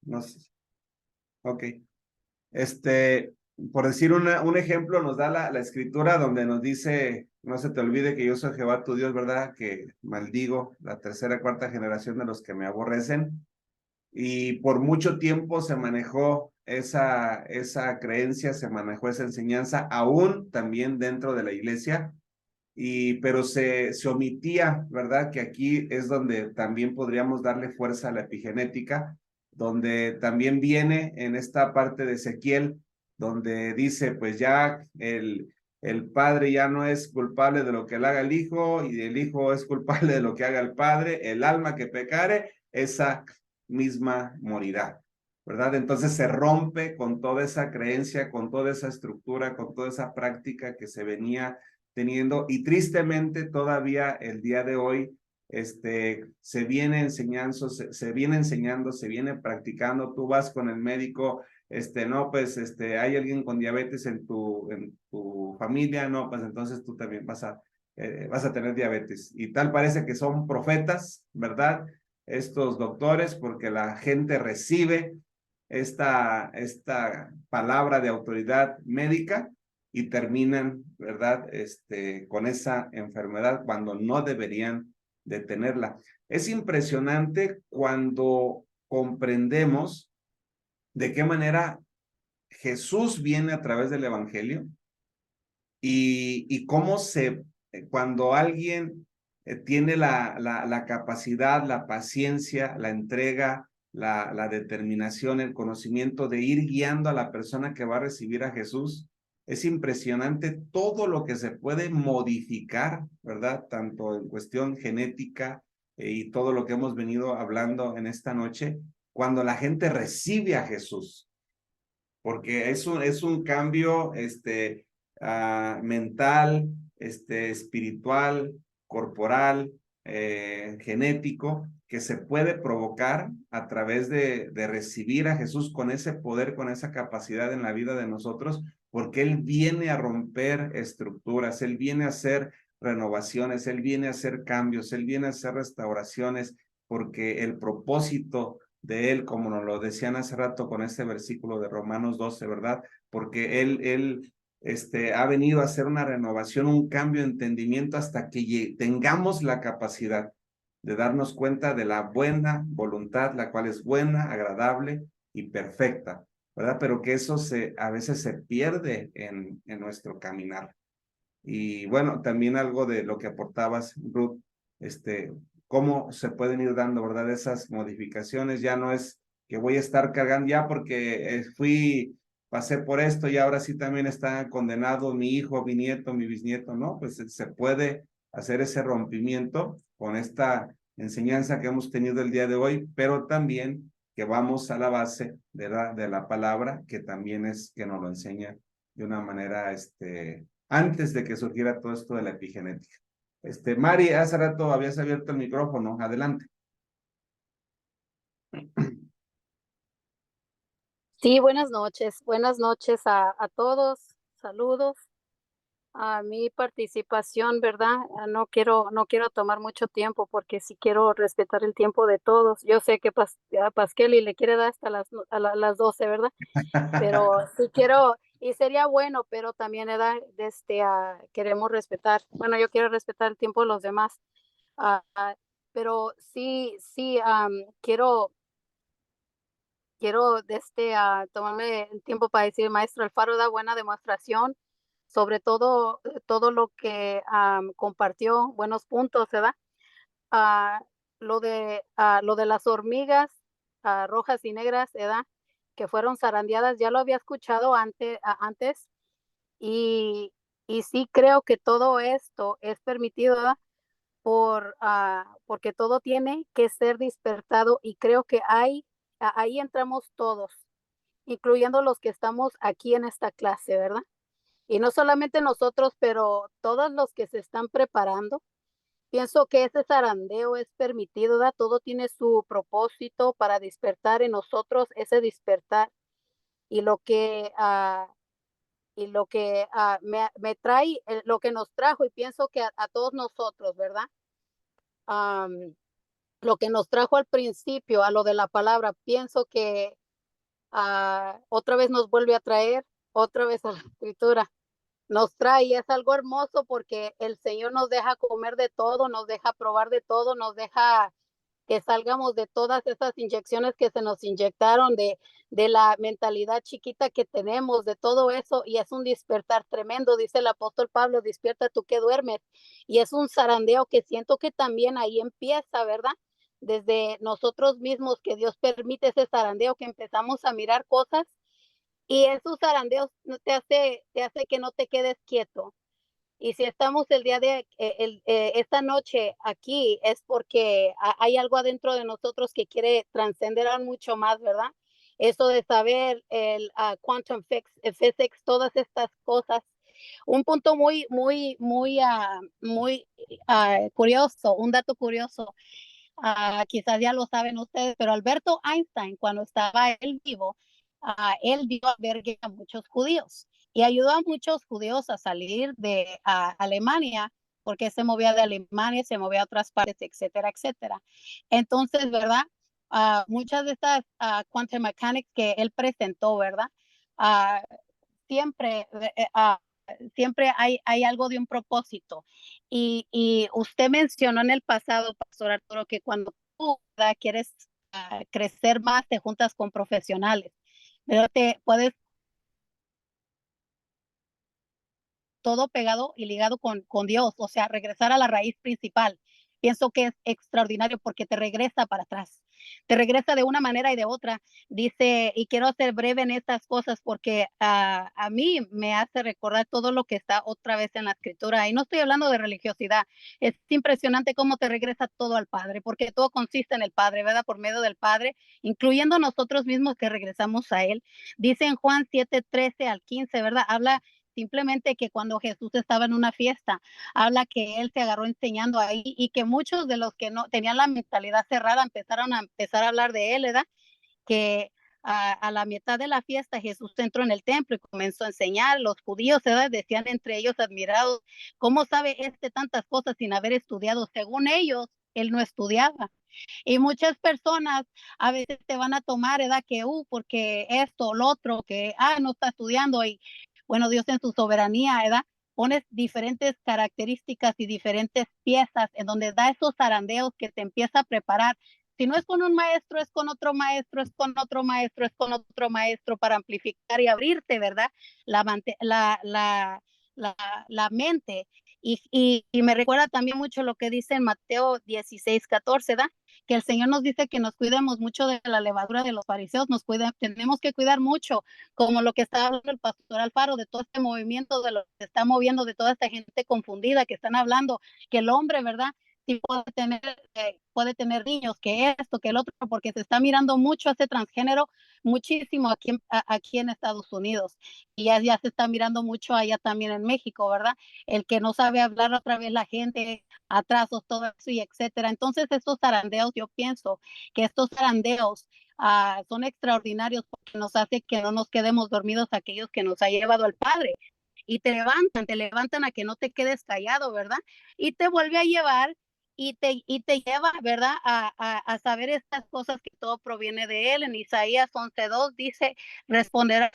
no sé. Ok. Por decir un ejemplo, nos da la escritura donde nos dice, no se te olvide que yo soy Jehová tu Dios, ¿verdad? Que maldigo la tercera, cuarta generación de los que me aborrecen. Y por mucho tiempo se manejó esa creencia, se manejó esa enseñanza, aún también dentro de la iglesia, pero se omitía, ¿verdad? Que aquí es donde también podríamos darle fuerza a la epigenética, donde también viene en esta parte de Ezequiel, donde dice, pues ya el padre ya no es culpable de lo que le haga el hijo, y el hijo es culpable de lo que haga el padre, el alma que pecare, esa misma morirá, ¿verdad? Entonces se rompe con toda esa creencia, con toda esa estructura, con toda esa práctica que se venía teniendo, y tristemente todavía el día de hoy se viene enseñando, se viene practicando. Tú vas con el médico, no, pues hay alguien con diabetes en tu familia, no, pues entonces tú también vas a tener diabetes, y tal parece que son profetas, ¿verdad?, estos doctores, porque la gente recibe esta palabra de autoridad médica, y terminan, ¿verdad? Con esa enfermedad cuando no deberían de tenerla. Es impresionante cuando comprendemos de qué manera Jesús viene a través del Evangelio y cómo cuando alguien tiene la capacidad, la paciencia, la entrega, la determinación, el conocimiento de ir guiando a la persona que va a recibir a Jesús, es impresionante todo lo que se puede modificar, ¿verdad? Tanto en cuestión genética y todo lo que hemos venido hablando en esta noche, cuando la gente recibe a Jesús, porque es un cambio mental, espiritual, corporal, genético, que se puede provocar a través de recibir a Jesús con ese poder, con esa capacidad en la vida de nosotros, porque Él viene a romper estructuras, Él viene a hacer renovaciones, Él viene a hacer cambios, Él viene a hacer restauraciones, porque el propósito de Él, como nos lo decían hace rato con este versículo de Romanos 12, ¿verdad? Porque Él ha venido a hacer una renovación, un cambio de entendimiento hasta que tengamos la capacidad de darnos cuenta de la buena voluntad, la cual es buena, agradable y perfecta, ¿verdad? Pero que eso a veces se pierde en nuestro caminar. Y bueno, también algo de lo que aportabas, Ruth, cómo se pueden ir dando, ¿verdad? Esas modificaciones, ya no es que voy a estar cargando ya porque pasé por esto y ahora sí también está condenado mi hijo, mi nieto, mi bisnieto, ¿no? Pues se puede hacer ese rompimiento con esta enseñanza que hemos tenido el día de hoy, pero también que vamos a la base de la palabra, que también es que nos lo enseña de una manera, antes de que surgiera todo esto de la epigenética. Mari, hace rato habías abierto el micrófono, adelante. Sí, buenas noches a todos, saludos. A mi participación, ¿verdad? No quiero tomar mucho tiempo porque sí quiero respetar el tiempo de todos. Yo sé que a Pasqueli le quiere dar hasta las 12, ¿verdad? Pero sí quiero, y sería bueno, pero también queremos respetar, bueno, yo quiero respetar el tiempo de los demás. Pero sí, quiero tomarme el tiempo para decir, maestro Alfaro da buena demostración, sobre todo lo que compartió, buenos puntos, ¿verdad? Lo de las hormigas rojas y negras, ¿verdad? Que fueron zarandeadas, ya lo había escuchado antes, y, y sí creo que todo esto es permitido, ¿verdad? Porque todo tiene que ser despertado, y creo que ahí entramos todos, incluyendo los que estamos aquí en esta clase, ¿verdad? Y no solamente nosotros, pero todos los que se están preparando. Pienso que ese zarandeo es permitido, ¿verdad? Todo tiene su propósito para despertar en nosotros ese despertar. Y me trae, lo que nos trajo, y pienso que a todos nosotros, ¿verdad? Lo que nos trajo al principio a lo de la palabra, pienso que otra vez nos vuelve a traer, otra vez a la escritura. Nos trae, es algo hermoso porque el Señor nos deja comer de todo, nos deja probar de todo, nos deja que salgamos de todas esas inyecciones que se nos inyectaron, de la mentalidad chiquita que tenemos, de todo eso, y es un despertar tremendo, dice el apóstol Pablo, despierta tú que duermes, y es un zarandeo que siento que también ahí empieza, ¿verdad? Desde nosotros mismos, que Dios permite ese zarandeo, que empezamos a mirar cosas, y esos zarandeos te hace que no te quedes quieto. Y si estamos el día de esta noche aquí, es porque hay algo adentro de nosotros que quiere trascender a mucho más, ¿verdad? Eso de saber el quantum physics, todas estas cosas. Un punto muy curioso, un dato curioso. Quizás ya lo saben ustedes, pero Alberto Einstein, cuando estaba él vivo, él dio albergue a muchos judíos y ayudó a muchos judíos a salir de Alemania, porque se movía de Alemania, se movía a otras partes, etcétera, etcétera. Entonces, ¿verdad? Muchas de estas quantum mechanics que él presentó, ¿verdad? Siempre siempre hay algo de un propósito. Y usted mencionó en el pasado, Pastor Arturo, que cuando tú, ¿verdad?, quieres crecer más, te juntas con profesionales, pero te puedes todo pegado y ligado con Dios, o sea, regresar a la raíz principal. Pienso que es extraordinario porque te regresa para atrás, te regresa de una manera y de otra. Dice, y quiero ser breve en estas cosas porque a mí me hace recordar todo lo que está otra vez en la escritura. Y no estoy hablando de religiosidad, es impresionante cómo te regresa todo al Padre, porque todo consiste en el Padre, ¿verdad? Por medio del Padre, incluyendo nosotros mismos que regresamos a Él. Dice en Juan 7:13 al 15, ¿verdad? Habla simplemente que cuando Jesús estaba en una fiesta, habla que él se agarró enseñando ahí y que muchos de los que no tenían la mentalidad cerrada empezaron a hablar de él, ¿verdad? Que a la mitad de la fiesta Jesús entró en el templo y comenzó a enseñar. Los judíos, ¿verdad?, decían entre ellos admirados, ¿cómo sabe tantas cosas sin haber estudiado? Según ellos, él no estudiaba. Y muchas personas a veces te van a tomar, ¿verdad?, que, porque esto, lo otro, que, no está estudiando. Y bueno, Dios en su soberanía, ¿verdad?, pones diferentes características y diferentes piezas en donde da esos zarandeos que te empieza a preparar. Si no es con un maestro, es con otro maestro, es con otro maestro, es con otro maestro para amplificar y abrirte, ¿verdad?, la mente. Y me recuerda también mucho lo que dice en Mateo 16:14, ¿verdad?, que el Señor nos dice que nos cuidemos mucho de la levadura de los fariseos, tenemos que cuidar mucho, como lo que está hablando el pastor Alfaro, de todo este movimiento, de lo que se está moviendo, de toda esta gente confundida que están hablando, que el hombre, ¿verdad?, sí puede tener niños, que esto, que el otro, porque se está mirando mucho a este transgénero, muchísimo aquí en Estados Unidos, y ya se está mirando mucho allá también en México, ¿verdad? El que no sabe hablar otra vez la gente, atrasos, todo eso y etcétera. Entonces, estos zarandeos, yo pienso que estos zarandeos son extraordinarios porque nos hace que no nos quedemos dormidos aquellos que nos ha llevado el Padre. Y te levantan a que no te quedes callado, ¿verdad? Y te vuelve a llevar y te lleva, ¿verdad?, a saber estas cosas, que todo proviene de Él. En Isaías 11:2 dice, responderá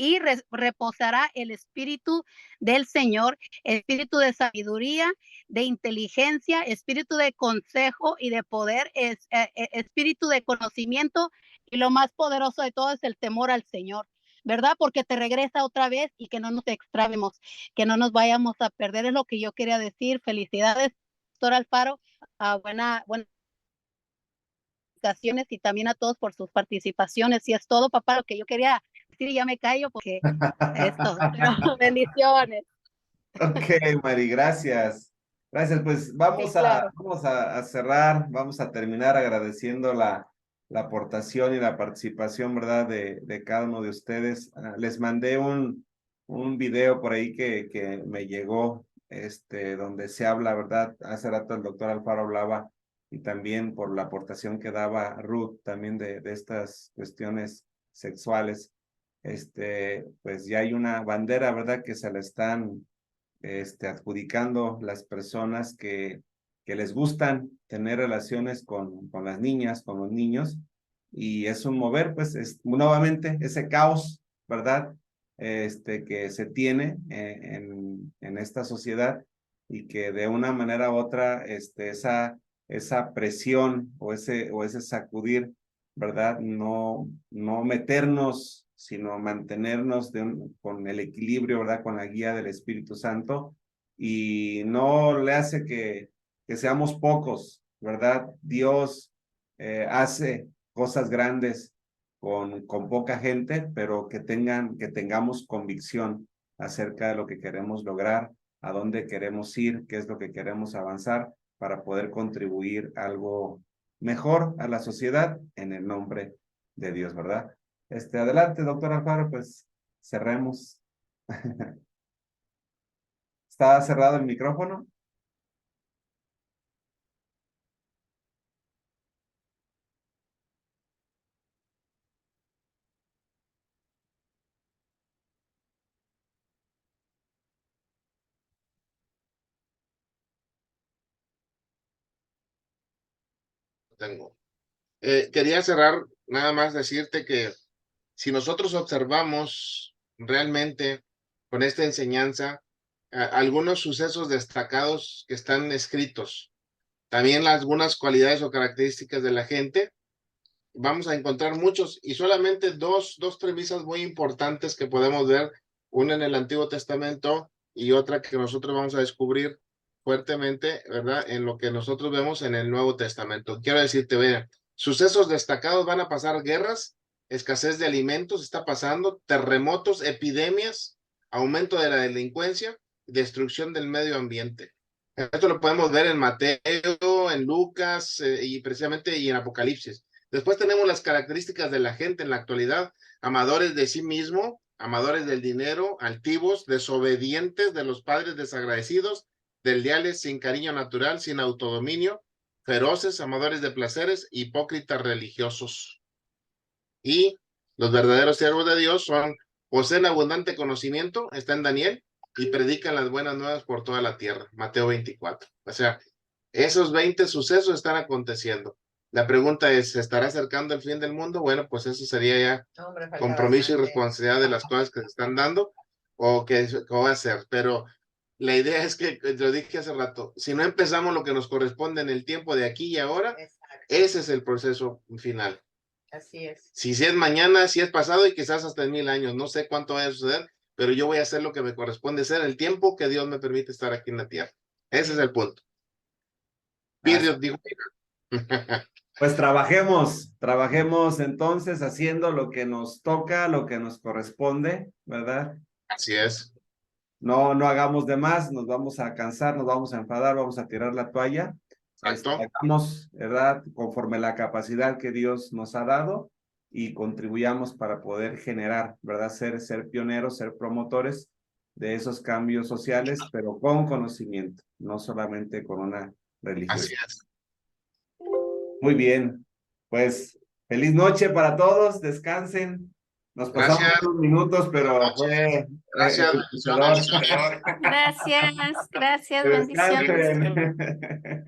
y reposará el espíritu del Señor, espíritu de sabiduría, de inteligencia, espíritu de consejo y de poder, espíritu de conocimiento, y lo más poderoso de todo es el temor al Señor, ¿verdad? Porque te regresa otra vez y que no nos extravemos, que no nos vayamos a perder, es lo que yo quería decir. Felicidades, doctor Alfaro, buenas ocasiones, y también a todos por sus participaciones. Y es todo, papá, lo que yo quería decir, y ya me callo porque esto, pero bendiciones. Ok, Mari, gracias. Gracias, pues Sí, vamos claro. a cerrar, vamos a terminar agradeciendo la aportación y la participación, ¿verdad?, de cada uno de ustedes. Les mandé un video por ahí que me llegó, donde se habla, ¿verdad? Hace rato el doctor Alfaro hablaba, y también por la aportación que daba Ruth, también de estas cuestiones sexuales. Pues ya hay una bandera, ¿verdad?, que se le están adjudicando las personas que les gustan tener relaciones con las niñas, con los niños, y es un mover, pues, nuevamente, ese caos, ¿verdad?, que se tiene en esta sociedad, y que de una manera u otra, esa presión o ese sacudir, ¿verdad?, no meternos, sino mantenernos con el equilibrio, ¿verdad?, con la guía del Espíritu Santo, y no le hace que seamos pocos, ¿verdad? Dios hace cosas grandes con poca gente, pero que tengamos convicción acerca de lo que queremos lograr, a dónde queremos ir, qué es lo que queremos avanzar, para poder contribuir algo mejor a la sociedad en el nombre de Dios, ¿verdad? Adelante, doctor Alfaro, pues cerremos. ¿Está cerrado el micrófono? Tengo. Quería cerrar nada más decirte que si nosotros observamos realmente con esta enseñanza algunos sucesos destacados que están escritos, también algunas cualidades o características de la gente. Vamos a encontrar muchos y solamente dos premisas muy importantes que podemos ver, una en el Antiguo Testamento y otra que nosotros vamos a descubrir fuertemente, ¿verdad? En lo que nosotros vemos en el Nuevo Testamento. Quiero decirte, vean, sucesos destacados: van a pasar guerras, escasez de alimentos está pasando, terremotos, epidemias, aumento de la delincuencia, destrucción del medio ambiente. Esto lo podemos ver en Mateo, en Lucas y precisamente y en Apocalipsis. Después tenemos las características de la gente en la actualidad: amadores de sí mismo, amadores del dinero, altivos, desobedientes, de los padres desagradecidos, desleales, sin cariño natural, sin autodominio, feroces, amadores de placeres, hipócritas religiosos. Y los verdaderos siervos de Dios poseen abundante conocimiento, está en Daniel, y predican las buenas nuevas por toda la tierra, Mateo 24. O sea, esos 20 sucesos están aconteciendo. La pregunta es, ¿se estará acercando el fin del mundo? Bueno, pues eso sería ya compromiso y responsabilidad de las cosas que se están dando o que va a ser. Pero la idea es que, lo dije hace rato, si no empezamos lo que nos corresponde en el tiempo de aquí y ahora, ese es el proceso final. Así es. Si es mañana, si es pasado y quizás hasta en 1000 años, no sé cuánto vaya a suceder, pero yo voy a hacer lo que me corresponde hacer el tiempo que Dios me permite estar aquí en la tierra. Ese es el punto. Dios dijo. Pues trabajemos entonces haciendo lo que nos toca, lo que nos corresponde, ¿verdad? Así es. No hagamos de más, nos vamos a cansar, nos vamos a enfadar, vamos a tirar la toalla. Hagamos, ¿verdad? Conforme la capacidad que Dios nos ha dado y contribuyamos para poder generar, ¿verdad? Ser pioneros, ser promotores de esos cambios sociales, pero con conocimiento, no solamente con una religión. Así es. Muy bien, pues feliz noche para todos, descansen. Nos pasamos unos minutos, pero fue... Gracias. Gracias, bendiciones.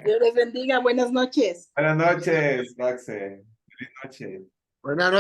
Dios les bendiga, buenas noches. Buenas noches, Maxe. Feliz noche. Buenas noches.